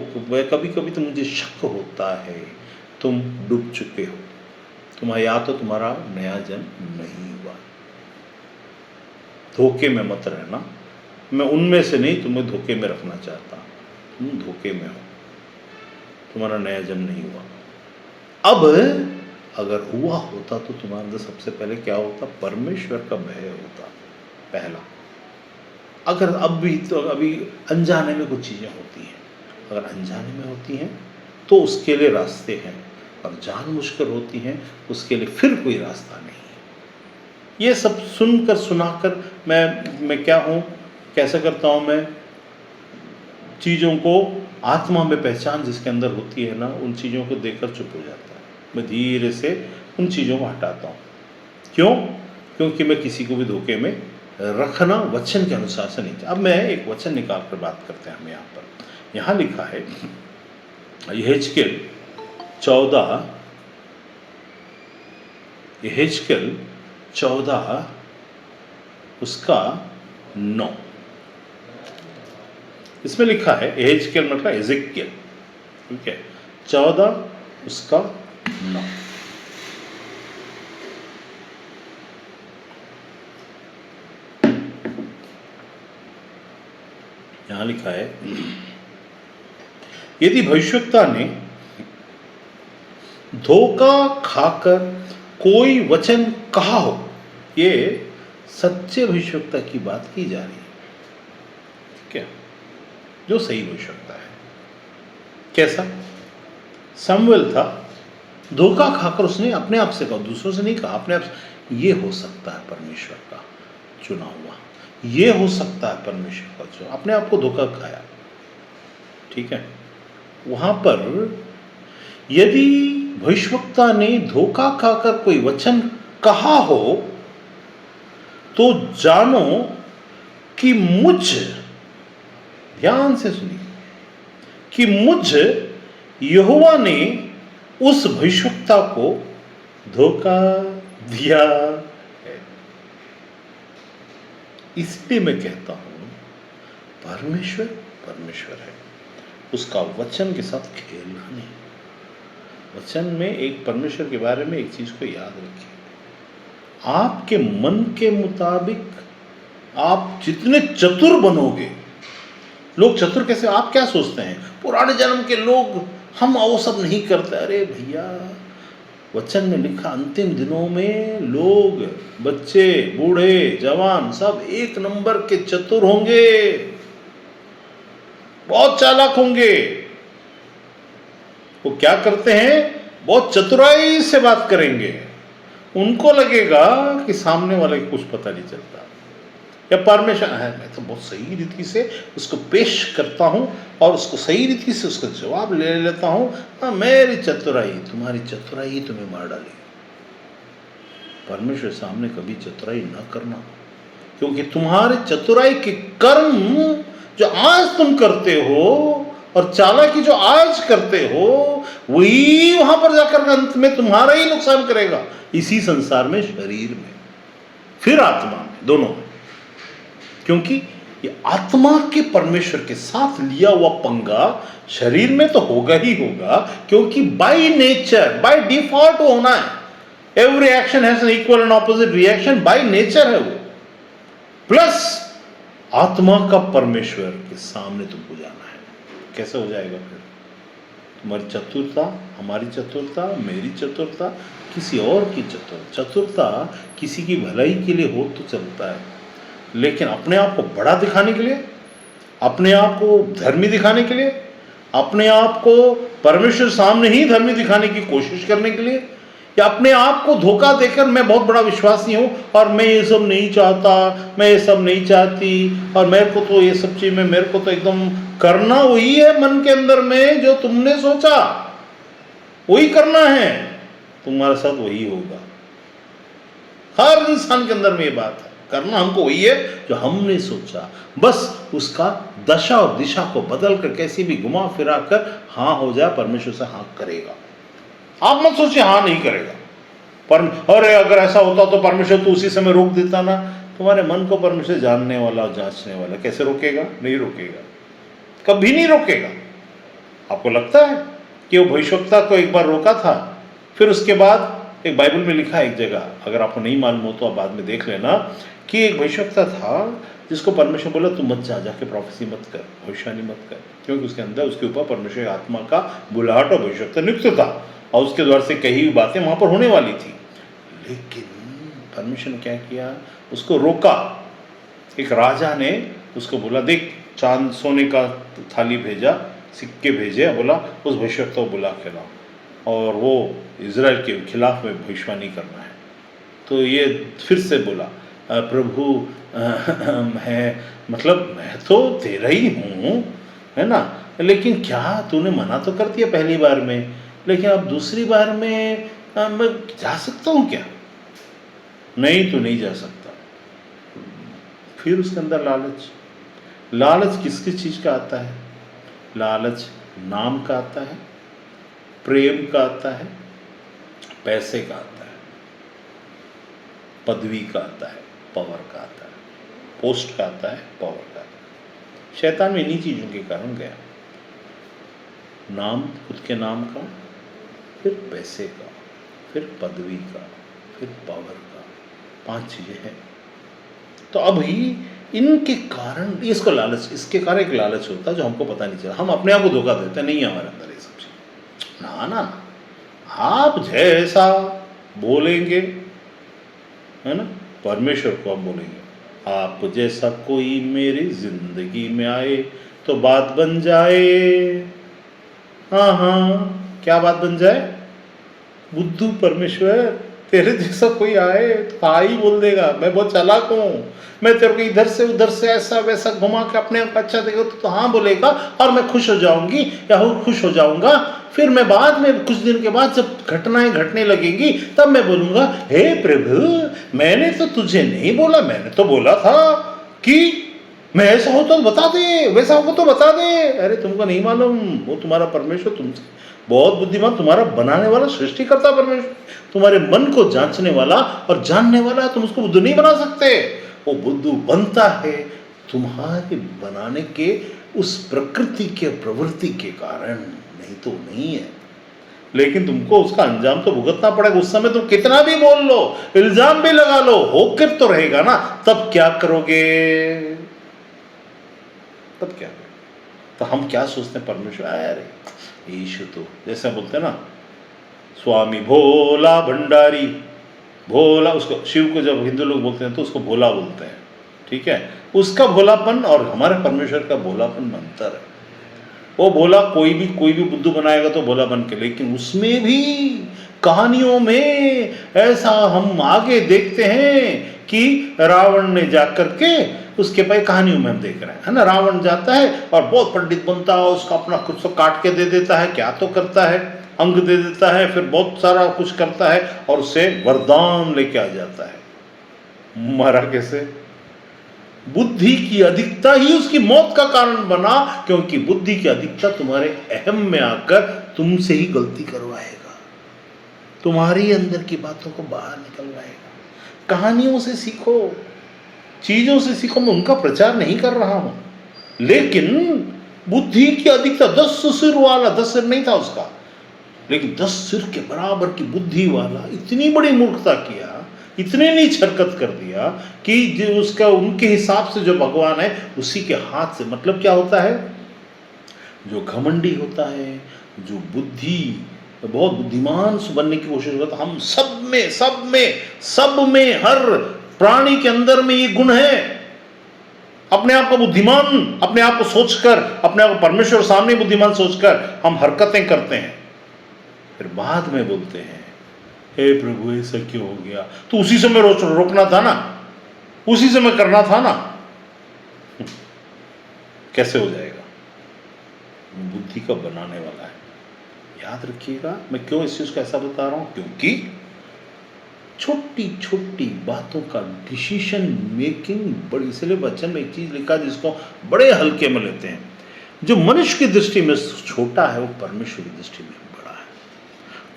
कभी कभी तो मुझे शक होता है, तुम डूब चुके हो। तुम्हारा या तो तुम्हारा नया जन्म नहीं हुआ। धोखे में मत रहना, मैं उनमें से नहीं तुम्हें धोखे में रखना चाहता, तुम धोखे में हो, तुम्हारा नया जन्म नहीं हुआ। अब अगर हुआ होता तो तुम्हारे अंदर सबसे पहले क्या होता? परमेश्वर का भय होता, पहला। अगर अब भी तो अभी अनजाने में कुछ चीज़ें होती हैं, अगर अनजाने में होती हैं तो उसके लिए रास्ते हैं, और जानबूझकर होती हैं उसके लिए फिर कोई रास्ता नहीं है। ये सब सुनकर सुनाकर मैं क्या हूँ, कैसे करता हूँ मैं? चीज़ों को आत्मा में पहचान जिसके अंदर होती है ना, उन चीज़ों को देखकर चुप हो जाता है। मैं धीरे से उन चीज़ों को हटाता हूँ। क्यों? क्योंकि मैं किसी को भी धोखे में रखना वचन के अनुसार से नहीं। अब मैं एक वचन निकाल कर बात करते हैं हम यहाँ पर। यहाँ लिखा है यहेजकेल 14 उसका 9, इसमें लिखा है, यहेजकेल मतलब एजेकियल, ठीक है, 14 उसका 9। यहां लिखा है, यदि भविष्यवक्ता ने धोखा खाकर कोई वचन कहा हो, ये सच्चे भविष्यवक्ता की बात की जा रही है, ठीक है, जो सही भविष्यवक्ता है। कैसा? शमूएल था, धोखा खाकर उसने अपने आप से कहा, दूसरों से नहीं कहा, अपने आप से। ये हो सकता है परमेश्वर का चुना हुआ, ये हो सकता है परमेश्वर का चुना, अपने आप को धोखा खाया, ठीक है। वहां पर यदि भविष्यवक्ता ने धोखा खाकर कोई वचन कहा हो तो जानो कि मुझ, ध्यान से सुनिए, कि मुझ यहोवा ने उस भविष्यवक्ता को धोखा दिया है। इसलिए मैं कहता हूं परमेश्वर परमेश्वर है, उसका वचन के साथ खेलना नहीं। वचन में एक परमेश्वर के बारे में एक चीज को याद रखिए, आपके मन के मुताबिक आप जितने चतुर बनोगे, लोग चतुर कैसे, आप क्या सोचते हैं पुराने जन्म के लोग हम वो सब नहीं करते, अरे भैया वचन में लिखा अंतिम दिनों में लोग, बच्चे, बूढ़े, जवान सब एक नंबर के चतुर होंगे, बहुत चालाक होंगे। वो क्या करते हैं, बहुत चतुराई से बात करेंगे, उनको लगेगा कि सामने वाले को कुछ पता नहीं चलता, या परमेश्वर है, मैं तो बहुत सही रीति से उसको पेश करता हूं और उसको सही रीति से उसका जवाब ले लेता हूं, मेरी चतुराई, तुम्हारी चतुराई ही तुम्हें मार डालेगी। परमेश्वर सामने कभी चतुराई ना करना, क्योंकि तुम्हारे चतुराई के कर्म जो आज तुम करते हो और चालाकी जो आज करते हो, वही वहां पर जाकर अंत में तुम्हारा ही नुकसान करेगा, इसी संसार में, शरीर में, फिर आत्मा में, दोनों में। क्योंकि ये आत्मा के परमेश्वर के साथ लिया हुआ पंगा शरीर में तो होगा ही होगा, क्योंकि बाय नेचर, बाय डिफॉल्ट होना है। Every action has an equal and opposite reaction, by nature है वो। प्लस आत्मा का परमेश्वर के सामने तुमको जाना है, कैसे हो जाएगा फिर? तुम्हारी चतुरता, हमारी चतुरता, मेरी चतुरता, किसी और की चतुरता किसी की भलाई के लिए हो तो चलता है, लेकिन अपने आप को बड़ा दिखाने के लिए, अपने आप को धर्मी दिखाने के लिए, अपने आप को परमेश्वर सामने ही धर्मी दिखाने की कोशिश करने के लिए, या अपने आप को धोखा देकर मैं बहुत बड़ा विश्वासी हूं और मैं ये सब नहीं चाहता, मैं ये सब नहीं चाहती, और मेरे को तो ये सब चीज में, मेरे को तो एकदम करना वही है मन के अंदर में जो तुमने सोचा, वही करना है, तुम्हारे साथ वही होगा। हर इंसान के अंदर में ये बात है, करना हमको वही है जो हमने सोचा, बस उसका दशा और दिशा को बदल कर कैसे भी घुमा फिरा कर हाँ हो जाए, परमेश्वर से हाँ करेगा। आप मत सोचिए हाँ नहीं करेगा, पर अरे अगर ऐसा होता तो परमेश्वर तो उसी समय रोक देता ना। तुम्हारे मन को परमेश्वर जानने वाला और जांचने वाला, कैसे रोकेगा? नहीं रोकेगा, कभी नहीं रोकेगा। आपको लगता है कि वो भविष्यवक्ता को एक बार रोका था, फिर उसके बाद एक बाइबल में लिखा है एक जगह, अगर आपको नहीं मालूम हो तो आप बाद में देख लेना, कि एक भविष्यवक्ता था जिसको परमेश्वर बोला तू मत जाके प्रोफेसी मत कर, भविष्यवाणी मत कर, क्योंकि उसके अंदर, उसके ऊपर परमेश्वर आत्मा का बुलाहट और भविष्यवक्ता नियुक्त था और उसके द्वार से कही हुई बातें वहां पर होने वाली थी। लेकिन परमेश्वर ने क्या किया? उसको रोका। एक राजा ने उसको बोला, देख चांद सोने का थाली भेजा, सिक्के भेजे, बोला उस भविष्यवक्ता को बुला के लाओ और वो इजराइल के खिलाफ में भविष्यवाणी करना है। तो ये फिर से बोला, प्रभु है, मतलब मैं तो तेरा ही हूँ, है ना, लेकिन क्या तूने मना तो कर दिया पहली बार में, लेकिन अब दूसरी बार में मैं जा सकता हूँ क्या? नहीं, तू नहीं जा सकता। फिर उसके अंदर लालच। लालच किस किस चीज़ का आता है? लालच नाम का आता है, प्रेम का आता है, पैसे का आता है, पदवी का आता है, पावर का आता है, पोस्ट का आता है, पावर का आता है। शैतान में इन्हीं चीज़ों के कारण गया। नाम, खुद के नाम का, फिर पैसे का, फिर पदवी का, फिर पावर का, 5 चीज़ें हैं। तो अभी इनके कारण, इसको लालच, इसके कारण एक लालच होता है जो हमको पता नहीं चला, हम अपने आप को धोखा देते हैं, नहीं है हमारे अंदर ये सब चीज़। ना ना ना, आप जैसा बोलेंगे, है ना, परमेश्वर को हम बोलेंगे, आप जैसा कोई मेरी जिंदगी में आए तो बात बन जाए। हाँ हाँ, क्या बात बन जाए? बुद्धू परमेश्वर, तेरे जैसा कोई आए तो हाँ ही बोल देगा, मैं बहुत चालाक हूँ, मैं तेरे को इधर से उधर से ऐसा वैसा घुमा के अपने आप अच्छा देखो तो हाँ बोलेगा और मैं खुश हो जाऊंगी या खुश हो जाऊंगा। फिर मैं बाद में कुछ दिन के बाद जब घटनाएं घटने लगेंगी तब मैं बोलूंगा, हे प्रभु मैंने तो तुझे नहीं बोला, मैंने तो बोला था कि मैं ऐसा हो तो बता दे, वैसा होगा तो बता दे। अरे तुमको नहीं मालूम, वो तुम्हारा परमेश्वर तुमसे बहुत बुद्धिमान, तुम्हारा बनाने वाला, सृष्टिकर्ता परमेश्वर, तुम्हारे मन को जांचने वाला और जानने वाला, तुम उसको बुद्धू नहीं बना सकते। वो बुद्धू बनता है तुम्हारे बनाने के उस प्रकृति के प्रवृत्ति के कारण, नहीं तो नहीं है। लेकिन तुमको उसका अंजाम तो भुगतना पड़ेगा। उस समय तुम कितना भी बोल लो, इल्जाम भी लगा लो, होकर तो रहेगा ना। तब क्या करोगे? तब क्या करोगे? तो हम क्या सोचते हैं, परमेश्वर अरे यीशु तो, जैसे बोलते हैं ना, स्वामी भोला भंडारी, भोला, उसको शिव को जब हिंदू लोग बोलते हैं तो उसको भोला बोलते हैं, ठीक है। उसका भोलापन और हमारे परमेश्वर का भोलापन में अंतर है। वो भोला कोई भी बुद्धू बनाएगा तो भोला बन के, लेकिन उसमें भी कहानियों में ऐसा हम आगे देखते हैं कि रावण ने जाकर के उसके पे कहानियों में हम देख रहे हैं, है ना, रावण जाता है और बहुत पंडित बनता है, उसका अपना कुछ तो काट के दे देता है, क्या तो करता है, अंग दे देता है, फिर बहुत सारा कुछ करता है और उससे वरदान लेके आ जाता है। मारा कैसे? बुद्धि की अधिकता ही उसकी मौत का कारण बना, क्योंकि बुद्धि की अधिकता तुम्हारे अहम में आकर तुमसे ही गलती करवाएगा, तुम्हारी अंदर की बातों को बाहर निकलवाएगा। कहानियों से सीखो, चीजों से सीखो। मैं उनका प्रचार नहीं कर रहा हूं, लेकिन बुद्धि की अधिकता, 10 सिर वाला, 10 सिर नहीं था उसका, लेकिन 10 सिर के बराबर की बुद्धि वाला इतनी बड़ी मूर्खता किया, इतने नीच हरकत कर दिया कि जो उसका, उनके हिसाब से जो भगवान है उसी के हाथ से, मतलब क्या होता है, जो घमंडी होता है, जो बुद्धि, बहुत बुद्धिमान बनने की कोशिश करता, हम सब में हर प्राणी के अंदर में ये गुण है। अपने आप को बुद्धिमान, अपने आप को सोचकर, अपने आप को परमेश्वर सामने बुद्धिमान सोचकर हम हरकतें करते हैं, फिर बाद में बोलते हैं हे प्रभु ऐसा क्यों हो गया? तो उसी समय रोकना था ना, उसी समय करना था ना। कैसे हो जाएगा? बुद्धि का बनाने वाला है। याद रखिएगा, मैं क्यों इस चीज को ऐसा बता रहा हूं, क्योंकि छोटी छोटी बातों का डिसीजन मेकिंग बड़ी, इसलिए वचन में एक चीज लिखा जिसको बड़े हल्के में लेते हैं। जो मनुष्य की दृष्टि में छोटा है वो परमेश्वर की दृष्टि में बड़ा है,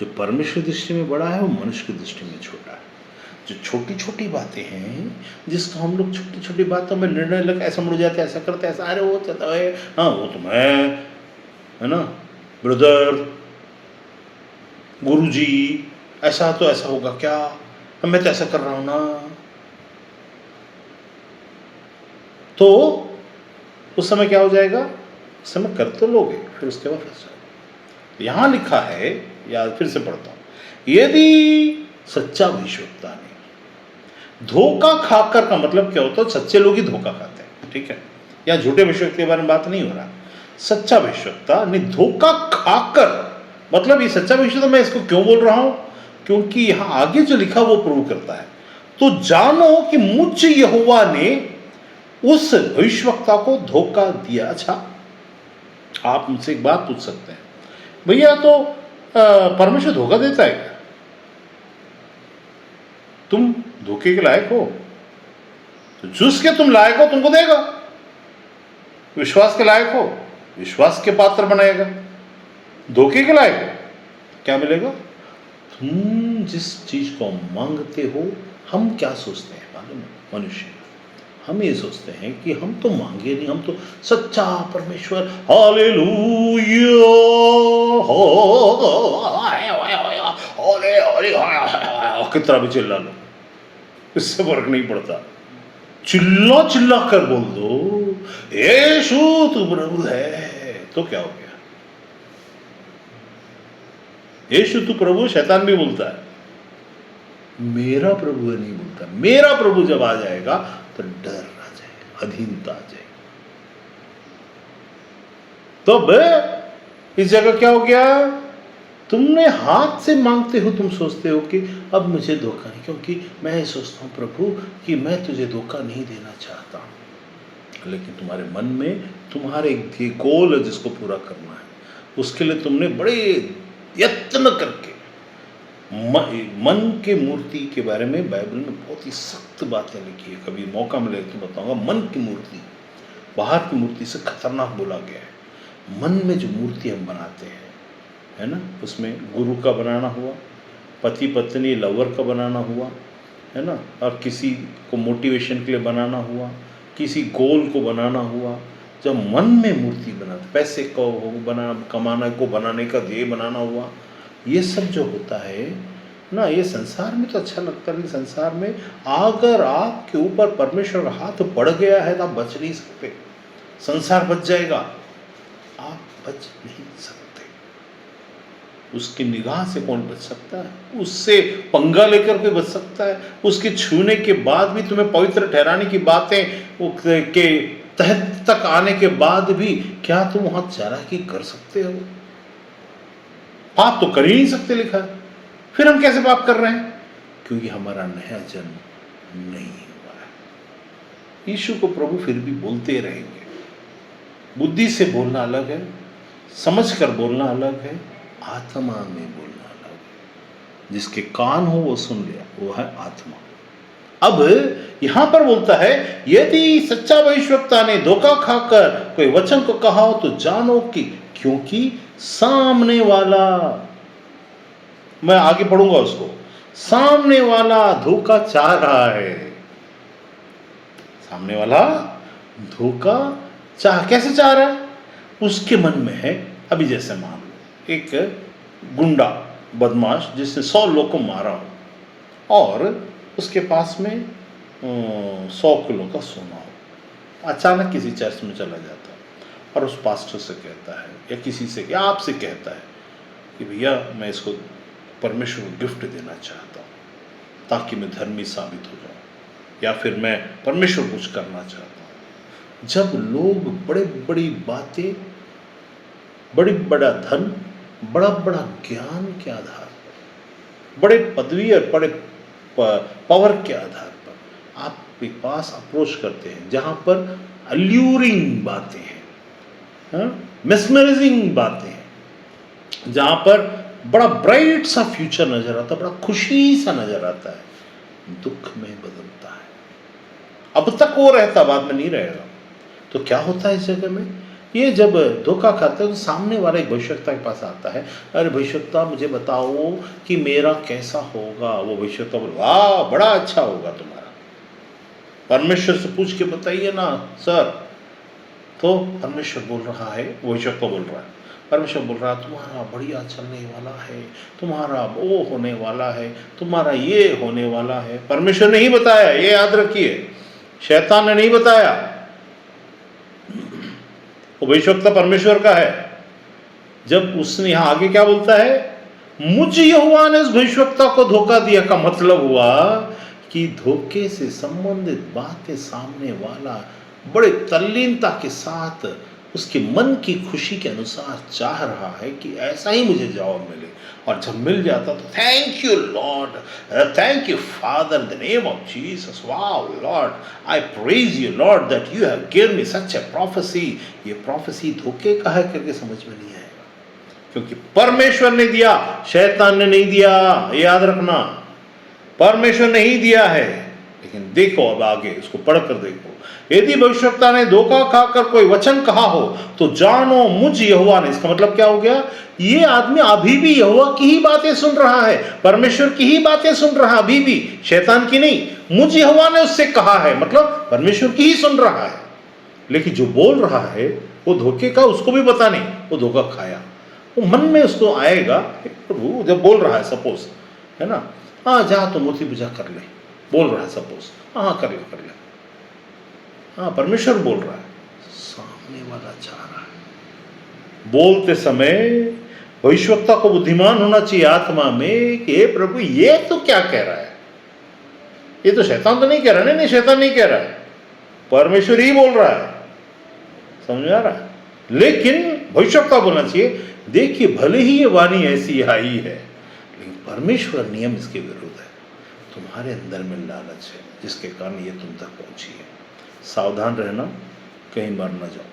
जो परमेश्वर की दृष्टि में बड़ा है वो मनुष्य की दृष्टि में छोटा है। जो छोटी छोटी बातें हैं, जिसको हम लोग छोटी छोटी बातों में निर्णय लेकर ऐसा मुड़ जाते हैं, ऐसा करते हैं, ऐसा, अरे वो चलता है, हाँ वो तो मैं, है ना, ब्रदर, गुरुजी, ऐसा तो ऐसा होगा क्या, मैं तो ऐसा कर रहा हूं ना। तो उस समय क्या हो जाएगा? उस समय कर तो लोगे, फिर उसके बाद फंस जाओगे। यहां लिखा है, या फिर से पढ़ता हूं, यदि सच्चा भविष्यवक्ता ने धोखा खाकर, का मतलब क्या होता है, सच्चे लोग ही धोखा खाते हैं, ठीक है, या झूठे भविष्यवक्ता के बारे में बात नहीं हो रहा। सच्चा भविष्यवक्ता ने धोखा खाकर, मतलब ये सच्चा भविष्यवक्ता, मैं इसको क्यों बोल रहा हूं, क्योंकि यहां आगे जो लिखा वो प्रूव करता है। तो जानो कि मुझ यहोवा ने उस भविष्यवक्ता को धोखा दिया। अच्छा, आप मुझसे एक बात पूछ सकते हैं, भैया तो परमेश्वर धोखा देता है क्या? तुम धोखे के लायक हो, तो जिस के तुम लायक हो तुमको देगा। विश्वास के लायक हो, विश्वास के पात्र बनाएगा। धोखे के लायक हो, क्या मिलेगा? तुम जिस चीज को मांगते हो, हम क्या सोचते हैं मालूम है? मनुष्य, हम ये सोचते हैं कि हम तो मांगे नहीं, हम तो सच्चा परमेश्वर, हालेलुया, कितना भी चिल्ला लो, इससे फर्क नहीं पड़ता। चिल्ला चिल्ला कर बोल दो यीशु तू प्रभु है, तो क्या हो गया? यीशु तू प्रभु, शैतान भी बोलता है, मेरा प्रभु नहीं बोलता। मेरा प्रभु जब आ जाएगा तो डर आ जाएगा, अधीनता आ जाएगी। तो अब इस जगह क्या हो गया? तुमने हाथ से मांगते हो, तुम सोचते हो कि अब मुझे धोखा नहीं, क्योंकि मैं सोचता हूं प्रभु कि मैं तुझे धोखा नहीं देना चाहता, लेकिन तुम्हारे मन में तुम्हारे एक गोल है जिसको पूरा करना है, उसके लिए तुमने बड़े यत्न करके, मन के मूर्ति के बारे में बाइबल में बहुत ही सख्त बातें लिखी है, कभी मौका मिले तो बताऊंगा। मन की मूर्ति बाहर की मूर्ति से खतरनाक बोला गया है। मन में जो मूर्ति हम बनाते हैं, है ना, उसमें गुरु का बनाना हुआ, पति पत्नी लवर का बनाना हुआ, है ना, और किसी को मोटिवेशन के लिए बनाना हुआ, किसी गोल को बनाना हुआ। जब मन में मूर्ति बनाते, पैसे को बना, कमाने को बनाने का ध्येय बनाना हुआ, ये सब जो होता है ना, ये संसार में तो अच्छा लगता है, लेकिन संसार में अगर आपके ऊपर परमेश्वर का हाथ पड़ गया है तो आप बच नहीं सकते। संसार बच जाएगा, आप बच नहीं सकते। उसकी निगाह से कौन बच सकता है? उससे पंगा लेकर कोई बच सकता है? उसके छूने के बाद भी तुम्हें पवित्र ठहराने की बातें के तहत तक आने के बाद भी क्या तुम वहां चालाकी कर सकते हो? पाप तो कर ही नहीं सकते लिखा है। फिर हम कैसे पाप कर रहे हैं? क्योंकि हमारा नया जन्म नहीं हुआ है। यीशु को प्रभु फिर भी बोलते रहेंगे। बुद्धि से बोलना अलग है, समझ कर बोलना अलग है, आत्मा में बोलना अलग है। जिसके कान हो वो सुन लिया, वो है आत्मा। अब यहां पर बोलता है, यदि सच्चा भविष्यवक्ता ने धोखा खाकर कोई वचन को कहा हो तो जानो कि क्योंकि सामने वाला, मैं आगे पढ़ूंगा उसको, सामने वाला धोखा चाह रहा है। सामने वाला धोखा कैसे चाह रहा है? उसके मन में है, अभी जैसे मान लो एक गुंडा बदमाश जिसने 100 लोग को मारा हो और उसके पास में 100 किलो का सोना हो, अचानक किसी चर्च में चला जाता है और उस पास्टर से कहता है या किसी से या आपसे कहता है कि भैया मैं इसको परमेश्वर को गिफ्ट देना चाहता हूँ ताकि मैं धर्मी साबित हो जाऊँ, या फिर मैं परमेश्वर कुछ करना चाहता हूँ। जब लोग बड़े बड़ी बातें, बड़ी बड़ा धन, बड़ा बड़ा ज्ञान के आधार पर, बड़े पदवी और बड़े पावर के आधार पर आपके पास अप्रोच करते हैं, जहाँ पर अल्यूरिंग बातें हैं, मेस्मराइजिंग बातें हैं, जहाँ पर बड़ा ब्राइट सा फ्यूचर नजर आता है, बड़ा खुशी सा नजर आता है, दुख में बदलता है। अब तक वो रहता, बाद में नहीं रहेगा। तो क्या होता है इस जगह में? ये जब धोखा खाते हैं तो सामने वाला एक भविष्यवक्ता के पास आता है, अरे भविष्यवक्ता मुझे बताओ कि मेरा कैसा होगा। वो भविष्यवक्ता बोले, वाह बड़ा अच्छा होगा तुम्हारा, परमेश्वर से पूछ के बताइए ना सर। तो परमेश्वर बोल रहा है, भविष्यवक्ता बोल रहा है, परमेश्वर बोल रहा है तुम्हारा बढ़िया चलने वाला है, तुम्हारा वो होने वाला है, तुम्हारा ये होने वाला है। परमेश्वर ने ही बताया, ये याद रखिए, शैतान ने नहीं बताया। वो भविष्यवक्ता परमेश्वर का है। जब उसने यहां आगे क्या बोलता है, मुझ यहोवा ने उस भविष्यवक्ता को धोखा दिया, का मतलब हुआ कि धोखे से संबंधित बातें सामने वाला बड़े तल्लीनता के साथ उसके मन की खुशी के अनुसार चाह रहा है कि ऐसा ही मुझे जवाब मिले, और जब मिल जाता तो thank you Lord, thank you father, in the name of Jesus, wow Lord, I praise you Lord that you have given me such A prophecy. ये प्रोफेसी धोखे का है करके समझ में नहीं आएगा, क्योंकि परमेश्वर ने दिया, शैतान ने नहीं दिया। याद रखना, परमेश्वर ने ही दिया है। लेकिन देखो अब आगे उसको पढ़कर देखो, यदि भविष्यवक्ता ने धोखा खाकर कोई वचन कहा हो तो जानो मुझ यहोवा ने। इसका मतलब क्या हो गया? ये आदमी अभी भी यहोवा की ही बातें सुन रहा है, परमेश्वर की ही बातें सुन रहा है, अभी भी शैतान की नहीं। मुझ यहोवा ने उससे कहा है, मतलब परमेश्वर की ही सुन रहा है। लेकिन जो बोल रहा है वो धोखे का, उसको भी पता नहीं वो धोखा खाया। वो मन में उसको आएगा, प्रभु जब बोल रहा है, सपोज है ना, हाँ जा तो मूर्ति पूजा कर ले, बोल रहा है सपोज, हाँ कर ले, हाँ परमेश्वर बोल रहा है, सामने वाला चाह रहा है। बोलते समय भविष्यवक्ता को बुद्धिमान होना चाहिए आत्मा में कि हे प्रभु ये तो क्या कह रहा है, ये तो शैतान तो नहीं कह रहा। नहीं शैतान नहीं कह रहा है, परमेश्वर ही बोल रहा है, समझ आ रहा है। लेकिन भविष्यवक्ता बोलना चाहिए, देखिए भले ही ये वाणी ऐसी आई है, लेकिन परमेश्वर नियम इसके विरुद्ध है। तुम्हारे अंदर में लालच है जिसके कारण ये तुम तक पहुंची है, सावधान रहना कहीं मर न जाओ।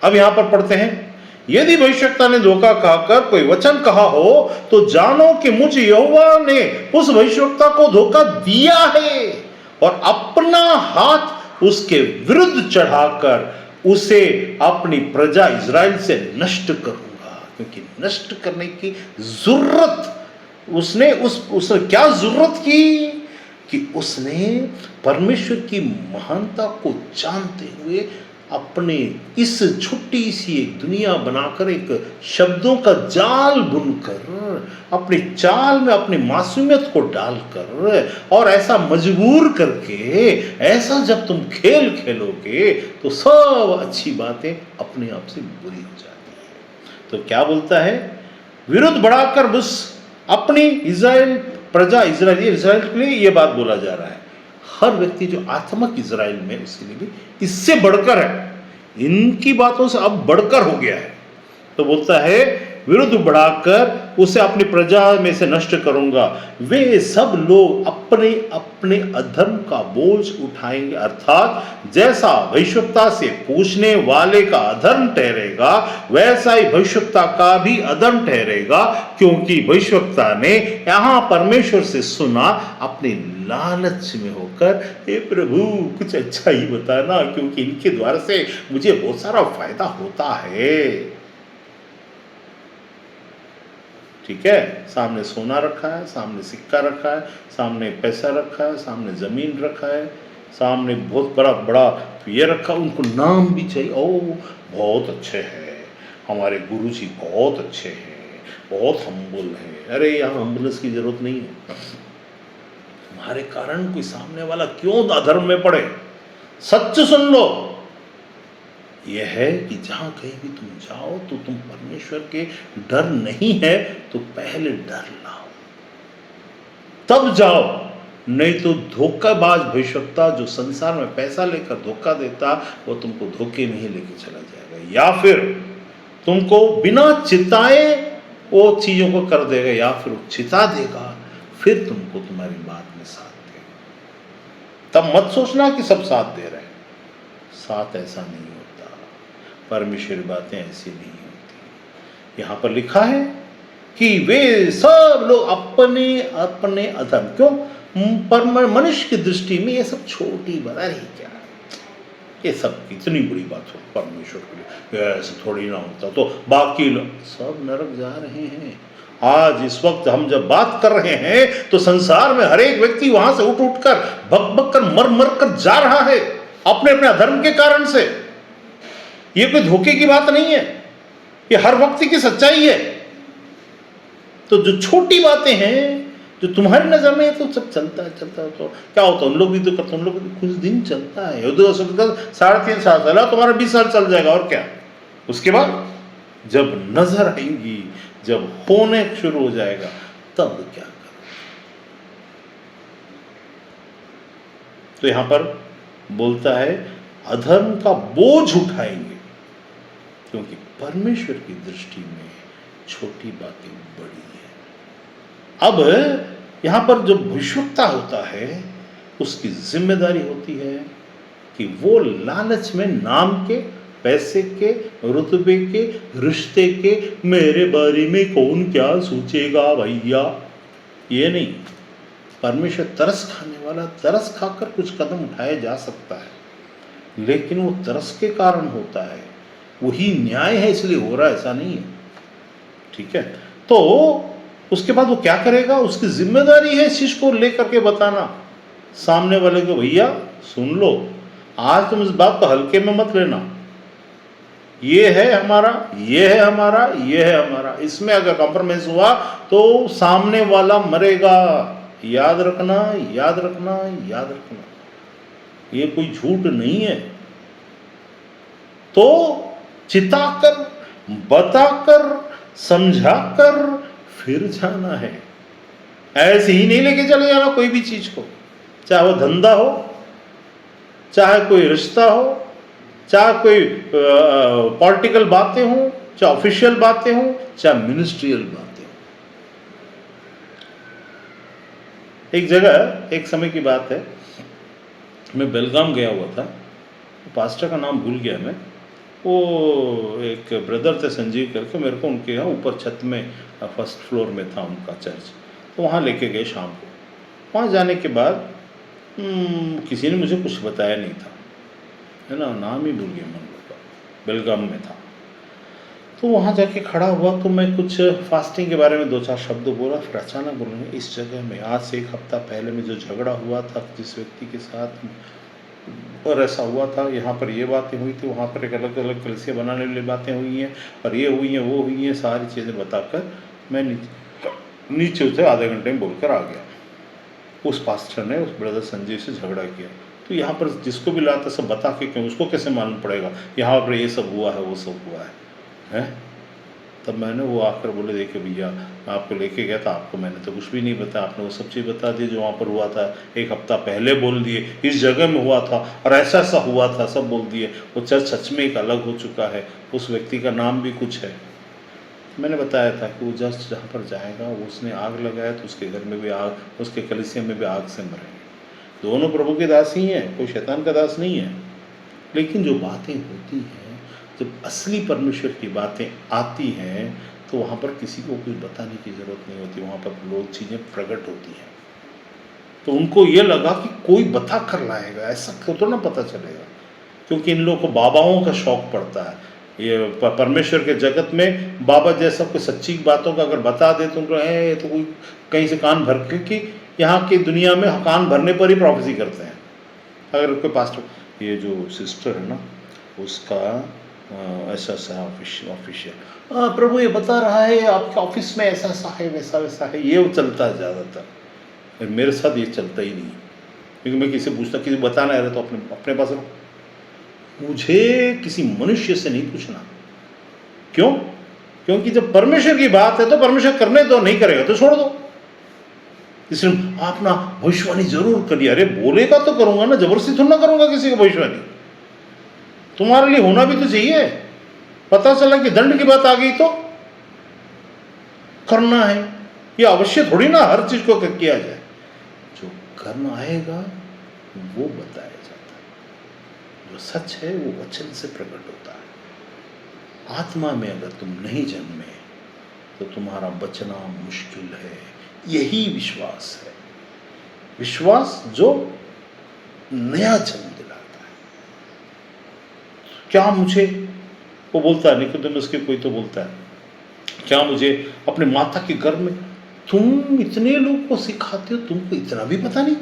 अब यहां पर पढ़ते हैं, यदि भविष्यवक्ता ने धोखा खाकर कोई वचन कहा हो तो जानो कि मुझ यहोवा ने उस भविष्यवक्ता को धोखा दिया है और अपना हाथ उसके विरुद्ध चढ़ाकर उसे अपनी प्रजा इज़राइल से नष्ट करूंगा। क्योंकि नष्ट करने की जरूरत उसने क्या जरूरत की कि उसने परमेश्वर की महानता को जानते हुए अपने इस छोटी सी एक दुनिया बनाकर एक शब्दों का जाल बुनकर अपनी चाल में अपनी मासूमियत को डालकर और ऐसा मजबूर करके ऐसा जब तुम खेल खेलोगे तो सब अच्छी बातें अपने आप से बुरी हो जाती है। तो क्या बोलता है, विरुद्ध बढ़ाकर बस अपनी इज़राइल प्रजा इज़राइल के लिए ये बात बोला जा रहा है। हर व्यक्ति जो आत्मक इज़राइल में उसके लिए भी इससे बढ़कर है, इनकी बातों से अब बढ़कर हो गया है। तो बोलता है विरुद्ध बढ़ाकर उसे अपनी प्रजा में से नष्ट करूंगा, वे सब लोग अपने अपने अधर्म का बोझ उठाएंगे। अर्थात जैसा भविष्यवक्ता से पूछने वाले का अधर्म ठहरेगा वैसा ही भविष्यवक्ता का भी अधर्म ठहरेगा, क्योंकि भविष्यवक्ता ने यहां परमेश्वर से सुना अपने लालच में होकर, हे प्रभु कुछ अच्छा ही बताना, क्योंकि इनके द्वारा से मुझे बहुत सारा फायदा होता है। ठीक है, सामने सोना रखा है, सामने सिक्का रखा है, सामने पैसा रखा है, सामने जमीन रखा है, सामने बहुत बड़ा बड़ा ये रखा, उनको नाम भी चाहिए। ओ बहुत अच्छे हैं हमारे गुरुजी, बहुत अच्छे हैं, बहुत हम्बल हैं। अरे यहाँ हम्बलनेस की जरूरत नहीं है। तुम्हारे कारण कोई सामने वाला क्यों अधर्म में पड़े? सच सुन लो, यह है कि जहां कहीं भी तुम जाओ तो तुम परमेश्वर के डर नहीं है तो पहले डर लाओ, तब जाओ। नहीं तो धोखाबाज भविष्यवक्ता जो संसार में पैसा लेकर धोखा देता, वो तुमको धोखे में ही लेके चला जाएगा, या फिर तुमको बिना चिताए वो चीजों को कर देगा, या फिर वो चिता देगा फिर तुमको तुम्हारी बात में साथ देगा। तब मत सोचना कि सब साथ दे रहे हैं, साथ ऐसा नहीं होता। परमेश्वर बातें ऐसी नहीं होती। यहां पर लिखा है कि वे सब लोग अपने अपने अधर्म, क्यों? पर मनुष्य की दृष्टि में ये सब छोटी बात, अरे क्या ये सब इतनी बड़ी बात हो, परमेश्वर के लिए ऐसा थोड़ी ना होता, तो बाकी लोग सब नरक जा रहे हैं। आज इस वक्त हम जब बात कर रहे हैं तो संसार में हर एक व्यक्ति वहां से उठ उठ कर भग भग कर मर मर कर जा रहा है अपने अपने अधर्म के कारण से। ये कोई धोखे की बात नहीं है, ये हर व्यक्ति की सच्चाई है। तो जो छोटी बातें हैं जो तुम्हारी नजर में तो सब चलता है तो क्या होता है, उन लोग भी तो करते, उन लोग भी कुछ दिन चलता है, 3.5 साल चला, तुम्हारा 20 साल चल जाएगा और क्या। उसके बाद जब नजर आएंगी, जब होने शुरू हो जाएगा, तब क्या करो। तो यहां पर बोलता है अधर्म का बोझ उठाएंगे, क्योंकि परमेश्वर की दृष्टि में छोटी बातें बड़ी है। अब यहां पर जो भविष्यवक्ता होता है उसकी जिम्मेदारी होती है कि वो लालच में नाम के, पैसे के, रुतबे के, रिश्ते के, मेरे बारे में कौन क्या सोचेगा भैया, ये नहीं। परमेश्वर तरस खाने वाला, तरस खाकर कुछ कदम उठाया जा सकता है, लेकिन वो तरस के कारण होता है, वही न्याय है इसलिए हो रहा है, ऐसा नहीं है। ठीक है, तो उसके बाद वो क्या करेगा, उसकी जिम्मेदारी है इस चीज को लेकर के बताना सामने वाले को, भैया सुन लो, आज तुम इस बात को हल्के में मत लेना, ये है हमारा, ये है हमारा, ये है हमारा, इसमें अगर कॉम्प्रोमाइज हुआ तो सामने वाला मरेगा। याद रखना, याद रखना, याद रखना, ये कोई झूठ नहीं है। तो चिताकर, बताकर, समझाकर फिर जाना है, ऐसे ही नहीं लेके चले जाना कोई भी चीज को, चाहे वो धंधा हो, चाहे कोई रिश्ता हो, चाहे कोई पॉलिटिकल बातें हो, चाहे ऑफिशियल बातें हो, चाहे मिनिस्ट्रियल बातें हो। एक जगह, एक समय की बात है, मैं बेलगाम गया हुआ था, पास्टर का नाम भूल गया मैं, वो एक ब्रदर थे संजीव करके, मेरे को उनके यहाँ ऊपर छत में फर्स्ट फ्लोर में था उनका चर्च, तो वहाँ लेके गए शाम को। वहाँ जाने के बाद किसी ने मुझे कुछ बताया नहीं था, है ना, नाम ही भूल गया मन का, बेलगाम में था। तो वहाँ जाके खड़ा हुआ तो मैं कुछ फास्टिंग के बारे में 2-4 शब्द बोला, फिर अचानक बोलूँगा इस जगह में आज से 1 हफ्ता पहले में जो झगड़ा हुआ था जिस व्यक्ति के साथ, और ऐसा हुआ था, यहाँ पर ये बातें हुई थी, वहाँ पर एक अलग अलग कलीसिया बनाने वाली बातें हुई हैं, और ये हुई हैं, वो हुई हैं, सारी चीज़ें बताकर मैं नीचे उसे आधे घंटे में बोलकर आ गया। उस पास्टर ने उस ब्रदर संजय से झगड़ा किया। तो यहाँ पर जिसको भी लाता सब बता के क्यों, उसको कैसे मालूम पड़ेगा यहाँ पर ये सब हुआ है, वो सब हुआ है, हैं? तब मैंने वो आकर बोले, देखिए भैया, मैं आपको लेके गया था, आपको मैंने तो कुछ भी नहीं बताया, आपने वो सब चीज़ बता दी जो वहाँ पर हुआ था। 1 हफ्ता पहले बोल दिए इस जगह में हुआ था और ऐसा ऐसा हुआ था, सब बोल दिए। वो चर्च सच में एक अलग हो चुका है, उस व्यक्ति का नाम भी कुछ है। मैंने बताया था कि वो जस्ट जहाँ पर जाएगा, वो उसने आग लगाया तो उसके घर में भी आग, उसके कलीसिया में भी आग से मरेंगे। दोनों प्रभु के दास ही हैं, कोई शैतान का दास नहीं है। लेकिन जो बातें होती हैं, जब असली परमेश्वर की बातें आती हैं, तो वहाँ पर किसी को कुछ बताने की ज़रूरत नहीं होती, वहाँ पर लोग चीज़ें प्रकट होती हैं। तो उनको ये लगा कि कोई बता कर लाएगा, ऐसा क्यों तो ना पता चलेगा, क्योंकि इन लोगों को बाबाओं का शौक पड़ता है। ये परमेश्वर के जगत में बाबा जैसा कोई सच्ची बातों का अगर बता दे तो उनको है, तो कोई कहीं से कान भर के, कि यहाँ की दुनिया में कान भरने पर ही प्रोफेसी करते हैं। अगर कोई पास्टर, ये जो सिस्टर है ना, उसका ऐसा ऐसा ऑफिशियल प्रभु ये बता रहा है आपके ऑफिस में ऐसा ऐसा है, वैसा वैसा है, ये चलता है ज़्यादातर। मेरे साथ ये चलता ही नहीं, क्योंकि मैं किसी पूछता, किसी बताना है तो अपने अपने पास रहो, मुझे किसी मनुष्य से नहीं पूछना। क्यों? क्योंकि जब परमेश्वर की बात है तो परमेश्वर करने दो, नहीं करेगा तो छोड़ दो। इसलिए आप ना भविष्यवाणी जरूर करिए। अरे बोलेगा तो करूंगा ना, जबरदस्ती थोड़ा ना करूंगा किसी को भविष्यवाणी। तुम्हारे लिए होना भी तो चाहिए। पता चला कि दंड की बात आ गई तो करना है, ये अवश्य थोड़ी ना हर चीज को किया जाए। जो करना आएगा वो बताया जाता है, जो सच है वो वचन से प्रकट होता है। आत्मा में अगर तुम नहीं जन्मे तो तुम्हारा बचना मुश्किल है। यही विश्वास है, विश्वास जो नया जन्म दिलाता है। क्या मुझे, वो बोलता है निकोदेमुस के कोई तो बोलता है, क्या मुझे अपने माता के गर्भ में, तुम इतने लोग को सिखाते हो, तुमको इतना भी पता नहीं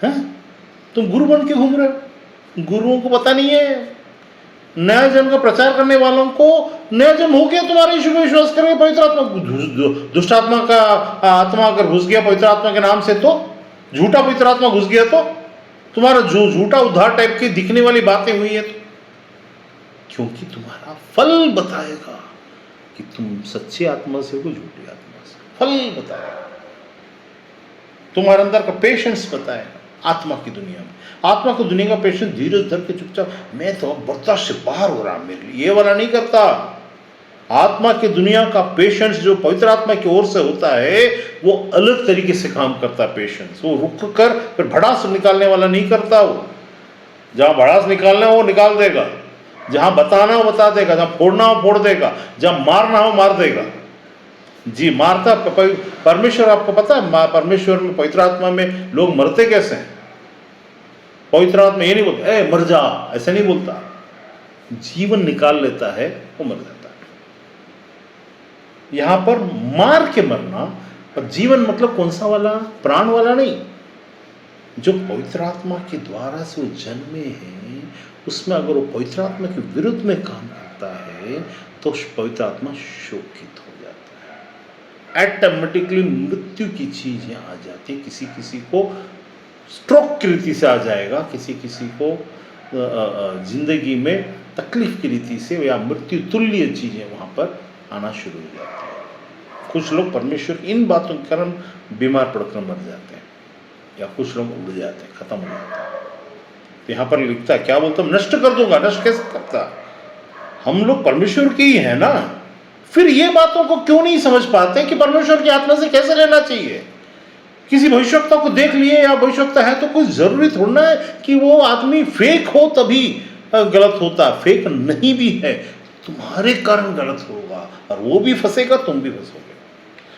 है? तुम गुरु बन के घूम रहे हो, गुरुओं को पता नहीं है। नया जन्म का प्रचार करने वालों को नया जन्म हो गया, तुम्हारे यीशु में विश्वास करके पवित्र आत्मा, दुष्ट आत्मा का आत्मा अगर घुस गया पवित्र आत्मा के नाम से, तो झूठा पवित्र आत्मा घुस गया, तो तुम्हारा जो झूठा उद्धार टाइप की दिखने वाली बातें हुई है, तो क्योंकि तुम्हारा फल बताएगा कि तुम सच्ची आत्मा से हो, झूठी आत्मा से। फल बताएगा, तुम्हारे अंदर का पेशेंस बताएगा। आत्मा की दुनिया में, आत्मा को दुनिया का पेशेंस धीरज धर के चुपचाप, मैं तो बर्दाश्त से बाहर हो रहा, मेरे लिए ये वाला नहीं करता। आत्मा की दुनिया का पेशेंस जो पवित्र आत्मा की ओर से होता है, वो अलग तरीके से काम करता है। पेशेंस वो रुक कर फिर भड़ास निकालने वाला नहीं करता। वो जहां भड़ास निकालना हो वो निकाल देगा, जहां बताना हो बता देगा, जहां फोड़ना हो फोड़ देगा, जहां मारना हो मार देगा। जी मारता परमेश्वर। आपको पता है परमेश्वर में, पवित्र आत्मा में लोग मरते कैसे हैं? पवित्र आत्मा ये नहीं बोलता ए मर जा, ऐसे नहीं बोलता। जीवन निकाल लेता है, वो मर जाता है। यहां पर मार के मरना, और जीवन मतलब कौन सा वाला? प्राण वाला नहीं। जो पवित्र आत्मा के द्वारा से वो जन्मे हैं, उसमें अगर वो पवित्र आत्मा के विरुद्ध में काम करता है तो पवित्र आत्मा शोकित हो जाता है। ऑटोमेटिकली मृत्यु की चीजें आ जाती है। किसी किसी को स्ट्रोक की रीति से आ जाएगा, किसी किसी को जिंदगी में तकलीफ की रीति से या मृत्यु तुल्य चीजें वहां पर आना शुरू हो जाती है। कुछ लोग परमेश्वर की इन बातों के कारण बीमार पड़कर मर जाते हैं, या कुछ लोग उड़ जाते हैं, खत्म हो जाते हैं। तो यहाँ पर लिखता है, क्या बोलता हूँ? नष्ट कर दूंगा। नष्ट कैसे करता? हम लोग परमेश्वर के ही है ना। फिर ये बातों को क्यों नहीं समझ पाते कि परमेश्वर की आत्मा से कैसे रहना चाहिए? किसी भविष्यवक्ता को देख लिए या भविष्यवक्ता है तो कोई जरूरी थोड़ा है कि वो आदमी फेक हो तभी गलत होता। फेक नहीं भी है, तुम्हारे कारण गलत होगा, और वो भी फंसेगा, तुम भी फंसोगे।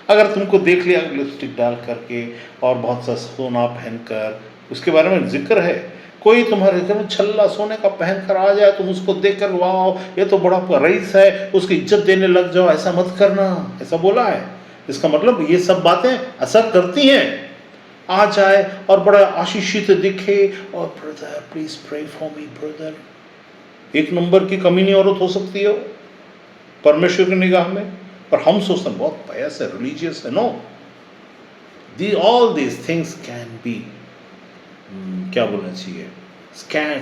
अगर तुमको देख लिया लिपस्टिक डाल करके और बहुत सा सोना पहनकर, उसके बारे में जिक्र है, कोई तुम्हारे घर में छल्ला सोने का पहन कर आ जाए, तुम उसको देखकर वाह ये तो बड़ा रईस है, उसकी इज्जत देने लग जाओ, ऐसा मत करना। ऐसा बोला है। इसका मतलब ये सब बातें असर करती हैं। आ जाए और बड़ा आशीषित दिखे और brother please pray for me brother, एक नंबर की कमीनी औरत हो सकती है वो परमेश्वर की निगाह में, और हम सोचते हैं बहुत पायस है, रिलीजियस है। No, the all these things can be, क्या बोलना चाहिए,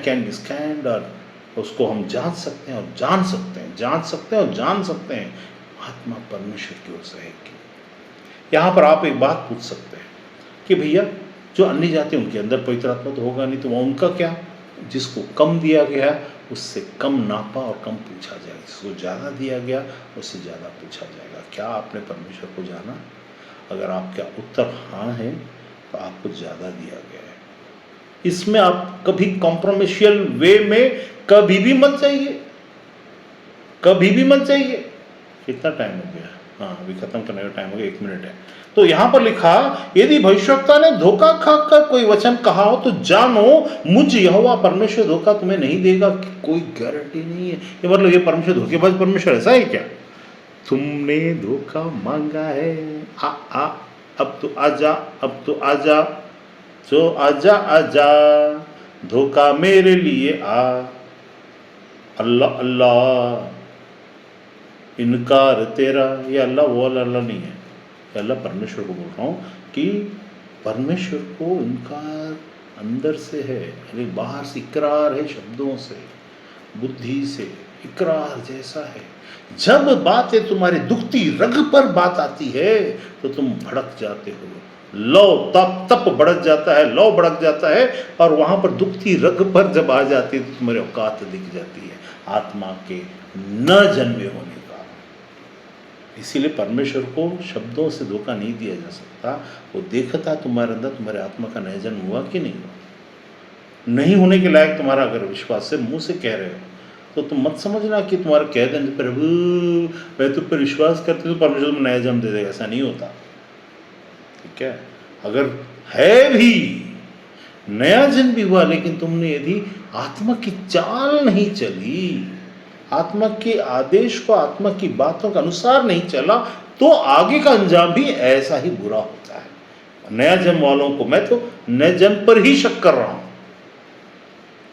कैन बी स्कैंड, और उसको हम जांच सकते हैं और जान सकते हैं, जांच सकते हैं और जान सकते हैं आत्मा परमेश्वर की ओर से है कि। यहाँ पर आप एक बात पूछ सकते हैं कि भैया जो अन्य जाति उनके अंदर पवित्र आत्मा तो होगा नहीं, तो वह उनका क्या? जिसको कम दिया गया उससे कम नापा और कम पूछा जाएगा, जिसको ज़्यादा दिया गया उससे ज़्यादा पूछा जाएगा। क्या आपने परमेश्वर को जाना? अगर आपका उत्तर हाँ है तो आपको ज़्यादा दिया गया है। इसमें आप कभी कॉम्प्रोमिशियल वे में कभी भी मत जाइए, कभी भी मत जाइए। कितना टाइम हो गया? हाँ, अभी खत्म करने का टाइम हो गया, 1 मिनट है। तो यहां पर लिखा, यदि भविष्यवक्ता ने धोखा खाकर कोई वचन कहा हो तो जानो मुझ यहोवा परमेश्वर धोखा तुम्हें नहीं देगा, कि कोई गारंटी नहीं है। ये मतलब ये परमेश्वर धोखेबाज परमेश्वर ऐसा है क्या? तुमने धोखा मांगा है, अब तो आजा, अब तो आजा, जो आजा आजा, धोखा मेरे लिए आ। अल्लाह अल्लाह, इनकार तेरा, ये अल्लाह वो अल्लाह नहीं है, ये अल्लाह परमेश्वर को बोल रहा हूँ कि परमेश्वर को इनकार अंदर से है, अरे बाहर से इकरार है, शब्दों से, बुद्धि से इकरार जैसा है। जब बातें तुम्हारी दुखती रग पर बात आती है तो तुम भड़क जाते हो, लौ तप भड़क जाता है, लौ भड़क जाता है, और वहां पर दुखती रग पर जब आ जाती है तो तुम्हारी औकात दिख जाती है आत्मा के न जन्मे होने का। इसीलिए परमेश्वर को शब्दों से धोखा नहीं दिया जा सकता। वो देखता तुम्हारे अंदर तुम्हारे आत्मा का नया जन्म हुआ कि नहीं हुआ। नहीं होने के लायक तुम्हारा अगर विश्वास से मुंह से कह रहे हो तो तुम मत समझना कि तुम्हारा कह देने प्रभु मैं तुम पर विश्वास करते तो परमेश्वर में नया जन्म दे देगा, ऐसा नहीं होता। ठीक है, अगर है भी नया जन्म भी हुआ लेकिन तुमने यदि आत्मा की चाल नहीं चली, आत्मा के आदेश को, आत्मा की बातों के अनुसार नहीं चला, तो आगे का अंजाम भी ऐसा ही बुरा होता है। नया जन्म वालों को मैं तो नए जन्म पर ही शक कर रहा हूं,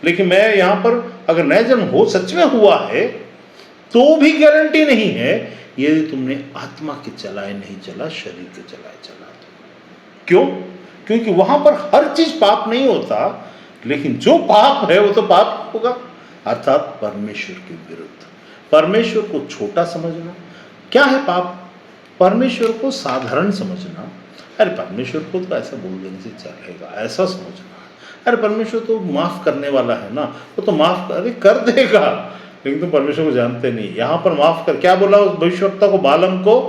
लेकिन मैं यहां पर अगर नया जन्म हो सच में हुआ है तो भी गारंटी नहीं है यदि तुमने आत्मा के चलाए नहीं चला, शरीर के चलाए चला। क्यों? क्योंकि वहां पर हर चीज पाप नहीं होता, लेकिन जो पाप है वो तो पाप होगा, अर्थात परमेश्वर के विरुद्ध। परमेश्वर को छोटा समझना। क्या है पाप? परमेश्वर को साधारण समझना। अरे परमेश्वर को तो ऐसा बोल देने से चलेगा, ऐसा समझना। अरे परमेश्वर तो माफ करने वाला है ना, वो तो माफ कर देगा, लेकिन तुम परमेश्वर को जानते नहीं। यहां पर माफ कर क्या बोला उस भविष्यवक्ता को,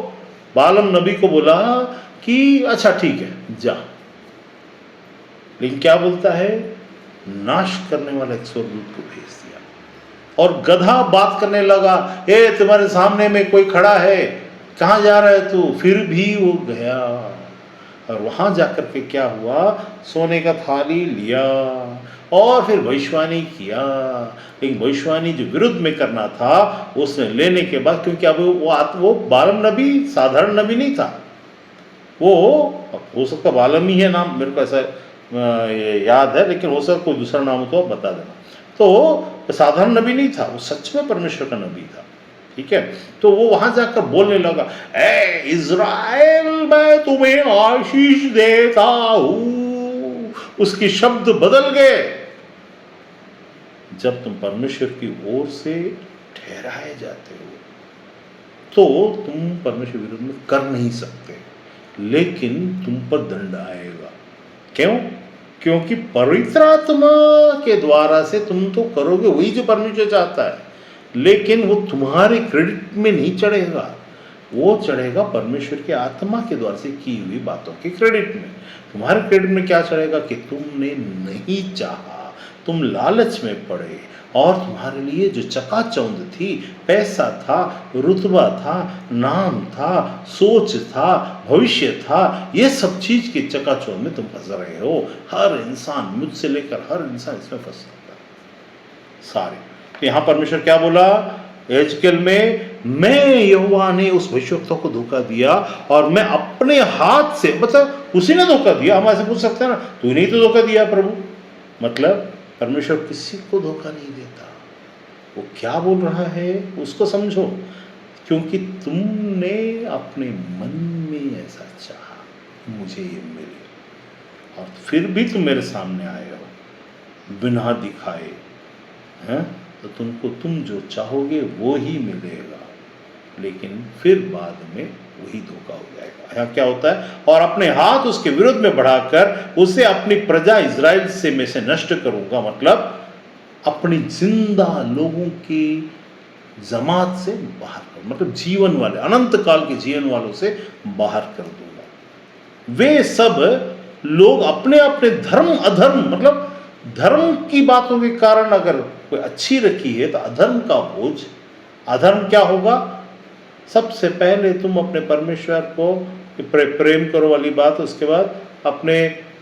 बालम नबी को बोला कि अच्छा ठीक है जा, लेकिन क्या बोलता है, नाश करने वाला एक स्वर्गदूत को भेज दिया। और गधा बात करने लगा, ए तुम्हारे सामने में कोई खड़ा है, कहां जा रहा है तू? फिर भी वो गया और वहां जाकर के क्या हुआ, सोने का थाली लिया और फिर भविष्यवाणी किया। लेकिन भविष्यवाणी जो विरुद्ध में करना था उसने लेने के बाद, क्योंकि अब वो बालम नबी साधारण नबी नहीं था, वो हो सकता बालम ही है नाम, मेरे को ऐसा याद है, लेकिन हो सकता कोई दूसरा नाम हो तो आप बता देना। तो साधारण नबी नहीं था, वो सच में परमेश्वर का नबी था। ठीक है, तो वो वहां जाकर बोलने लगा, ए इज़राइल मैं तुम्हें आशीष देता हूं। उसके शब्द बदल गए। जब तुम परमेश्वर की ओर से ठहराए जाते हो तो तुम परमेश्वर विरुद्ध में कर नहीं सकते, लेकिन तुम पर दंड आएगा। क्यों? क्योंकि पवित्र आत्मा के द्वारा से तुम तो करोगे वही जो परमेश्वर चाहता है, लेकिन वो तुम्हारे क्रेडिट में नहीं चढ़ेगा, वो चढ़ेगा परमेश्वर के आत्मा के द्वारा से की हुई बातों के क्रेडिट में। तुम्हारे क्रेडिट में क्या चढ़ेगा कि तुमने नहीं चाहा, तुम लालच में पड़े, और तुम्हारे लिए जो चकाचौंध थी, पैसा था, रुतबा था, नाम था, सोच था, भविष्य था, ये सब चीज के चकाचौंध में तुम फंस रहे हो। हर इंसान, मुझसे लेकर हर इंसान इसमें फंस सकता है, सारे। यहां परमेश्वर क्या बोला एजकेल में, मैं यहोवा ने उस भविष्यवक्ता को धोखा दिया और मैं अपने हाथ से, मतलब उसी ने धोखा दिया। हम ऐसे पूछ सकते हैं ना, तूने ही तो धोखा दिया प्रभु। मतलब परमेश्वर किसी को धोखा नहीं देता। वो क्या बोल रहा है उसको समझो, क्योंकि तुमने अपने मन में ऐसा चाहा मुझे ये मिले, और फिर भी तुम मेरे सामने आए हो बिना दिखाए हैं, तो तुमको तुम जो चाहोगे वो ही मिलेगा, लेकिन फिर बाद में वही धोखा हो जाएगा। यहाँ क्या होता है, और अपने हाथ उसके विरुद्ध में बढ़ाकर उसे अपनी प्रजा इज़राइल से में से नष्ट करूंगा, मतलब अपनी जिंदा लोगों की जमात से बाहर कर, मतलब जीवन वाले अनंत काल के जीवन वालों से बाहर कर दूंगा। वे सब लोग अपने अपने धर्म अधर्म, मतलब धर्म की बातों के कारण अगर कोई अच्छी रखी है तो अधर्म का बोझ, अधर्म क्या होगा, सबसे पहले तुम अपने परमेश्वर को प्रेम करो वाली बात, उसके बाद अपने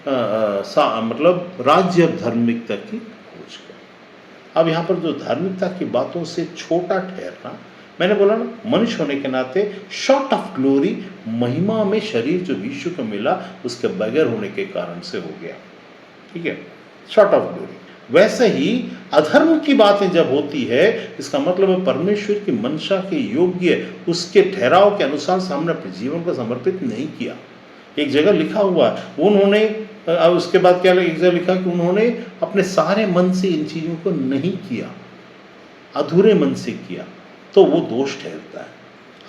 मतलब राज्य और धार्मिकता की खोज करो। अब यहाँ पर जो धार्मिकता की बातों से छोटा ठहरना, मैंने बोला ना, मनुष्य होने के नाते शॉर्ट ऑफ ग्लोरी, महिमा में शरीर जो यीशु को मिला उसके बगैर होने के कारण से हो गया, ठीक है, शॉर्ट ऑफ ग्लोरी। वैसे ही अधर्म की बातें जब होती है, इसका मतलब है परमेश्वर की मंशा के योग्य उसके ठहराव के अनुसार हमने अपने जीवन को समर्पित नहीं किया। एक जगह लिखा हुआ है, उन्होंने, उसके बाद क्या एक जगह लिखा कि उन्होंने अपने सारे मन से इन चीज़ों को नहीं किया, अधूरे मन से किया, तो वो दोष ठहरता है।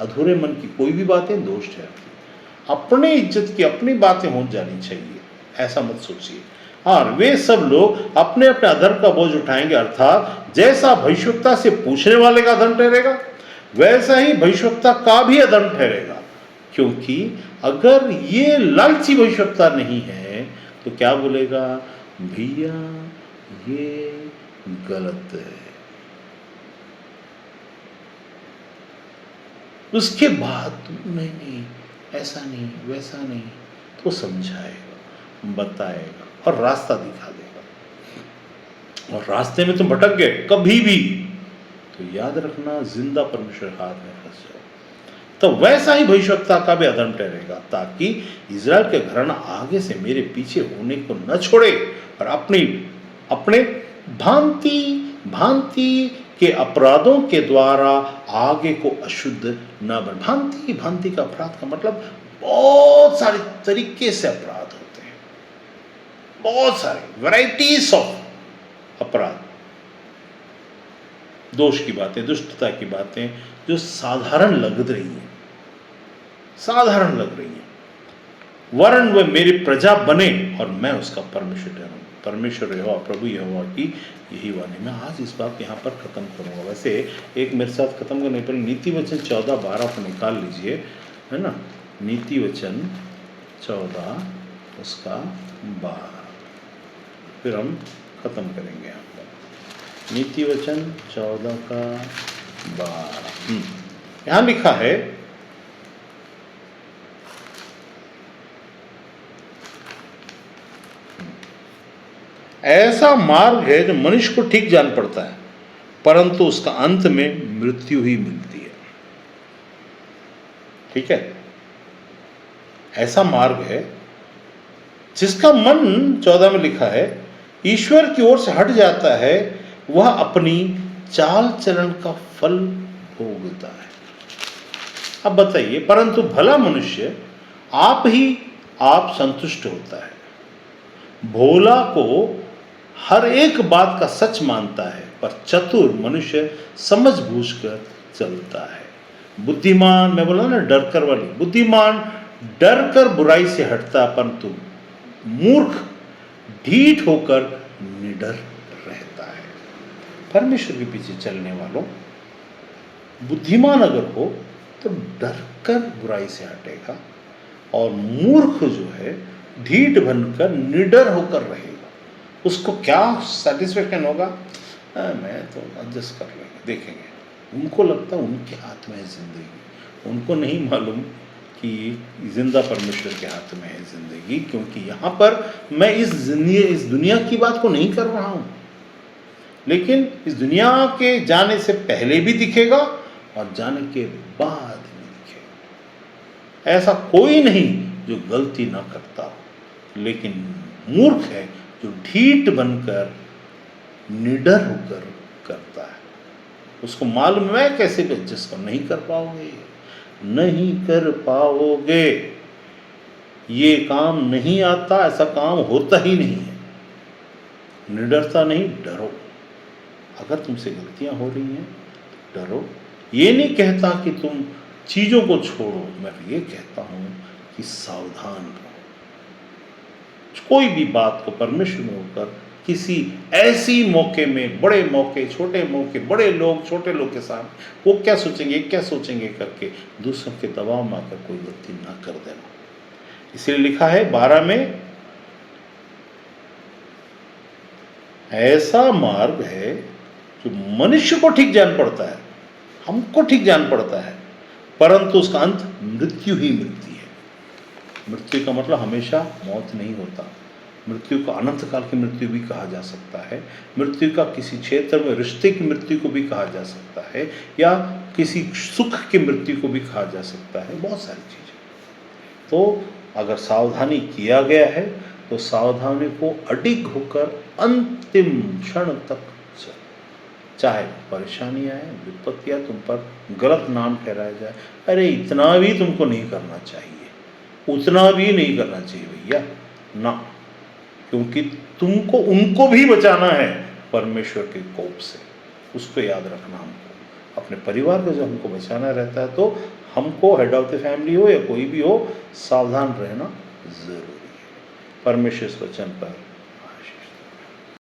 अधूरे मन की कोई भी बातें दोष ठहरती है। अपने इज्जत की अपनी बातें हो जानी चाहिए, ऐसा मत सोचिए। और वे सब लोग अपने अपने अधर्म का बोझ उठाएंगे, अर्थात जैसा भविष्यवक्ता से पूछने वाले का अधर्म ठहरेगा वैसा ही भविष्यवक्ता का भी अधर्म ठहरेगा। क्योंकि अगर ये लालची भविष्यवक्ता नहीं है तो क्या बोलेगा, भैया ये गलत है, उसके बाद नहीं ऐसा नहीं वैसा नहीं, तो समझाएगा, बताएगा और रास्ता दिखा देगा। और रास्ते में तुम भटक गए कभी भी, तो याद रखना जिंदा परमेश्वर हाथ में फंस जाओ। तो वैसा ही भविष्यवक्ता का भी अधर्म ठहरेगा, ताकि इज़राइल के घराना आगे से मेरे पीछे होने को न छोड़े और अपने भांति भांति के अपराधों के द्वारा आगे को अशुद्ध न बन। भांति भांति का अपराध का मतलब बहुत सारे तरीके से अपराध होते हैं, बहुत सारे वैरायटीज ऑफ अपराध, दोष की बातें, दुष्टता की बातें जो साधारण लग रही हैं, साधारण लग रही हैं, वरन वह मेरी प्रजा बने और मैं उसका परमेश्वर ठहरूं। परमेश्वर यहोवा, प्रभु यहोवा की यही वाणी। मैं आज इस बात यहाँ पर ख़त्म करूँगा। वैसे एक मेरे साथ ख़त्म करने पर नीति वचन 14:12 को निकाल लीजिए, है ना, नीति वचन 14 उसका 12, फिर हम ख़त्म करेंगे यहाँ पर। नीति वचन 14 का 12, यहाँ लिखा है, ऐसा मार्ग है जो मनुष्य को ठीक जान पड़ता है, परंतु उसका अंत में मृत्यु ही मिलती है। ठीक है, ऐसा मार्ग है जिसका मन 14 में लिखा है ईश्वर की ओर से हट जाता है, वह अपनी चाल चलन का फल भोगता है। अब बताइए, परंतु भला मनुष्य आप संतुष्ट होता है, भोला को हर एक बात का सच मानता है, पर चतुर मनुष्य समझ बूझ कर चलता है। बुद्धिमान, मैं बोला ना डर कर वाली, बुद्धिमान डर कर बुराई से हटता, परंतु मूर्ख ढीठ होकर निडर रहता है। परमेश्वर के पीछे चलने वालों, बुद्धिमान अगर हो तो डर कर बुराई से हटेगा, और मूर्ख जो है ढीठ बनकर निडर होकर रहेगा। उसको क्या सेटिस्फेक्शन होगा, मैं तो एडजस्ट कर लेंगे, देखेंगे। उनको लगता है उनके हाथ में है जिंदगी, उनको नहीं मालूम कि जिंदा परमेश्वर के हाथ में है जिंदगी। क्योंकि यहाँ पर मैं इस दुनिया की बात को नहीं कर रहा हूँ, लेकिन इस दुनिया के जाने से पहले भी दिखेगा और जाने के बाद लिखे। ऐसा कोई नहीं जो गलती ना करता हो, लेकिन मूर्ख है जो ढीठ बनकर निडर होकर करता है। उसको मालूम है कैसे एडजस्ट कर, नहीं कर पाओगे, नहीं कर पाओगे, ये काम नहीं आता, ऐसा काम होता ही नहीं है। निडरता नहीं, डरो। अगर तुमसे गलतियां हो रही हैं डरो। ये नहीं कहता कि तुम चीजों को छोड़ो, मैं ये कहता हूं कि सावधान रहो। कोई भी बात को परमिशन होकर किसी ऐसी मौके में, बड़े मौके, छोटे मौके, बड़े लोग, छोटे लोग के साथ वो क्या सोचेंगे करके दूसरों के दबाव में आकर कोई गलती ना कर देना। इसलिए लिखा है 12 में, ऐसा मार्ग है जो मनुष्य को ठीक जान पड़ता है, हमको ठीक जान पड़ता है, परंतु उसका अंत मृत्यु ही मिलती है। मृत्यु का मतलब हमेशा मौत नहीं होता। मृत्यु को अनंत काल की मृत्यु भी कहा जा सकता है। मृत्यु का किसी क्षेत्र में रिश्ते की मृत्यु को भी कहा जा सकता है, या किसी सुख की मृत्यु को भी कहा जा सकता है, बहुत सारी चीजें। तो अगर सावधानी किया गया है तो सावधानी को अडिग होकर अंतिम क्षण तक चल। चाहे परेशानी आए, विपत्तियां तुम पर, गलत नाम ठहराया जाए, अरे इतना भी तुमको नहीं करना चाहिए, उतना भी नहीं करना चाहिए भैया ना, क्योंकि तुमको उनको भी बचाना है परमेश्वर के कोप से। उसको याद रखना हमको, अपने परिवार को जब हमको बचाना रहता है तो हमको, हेड ऑफ द फैमिली हो या कोई भी हो, सावधान रहना जरूरी है। परमेश्वर इस वचन पर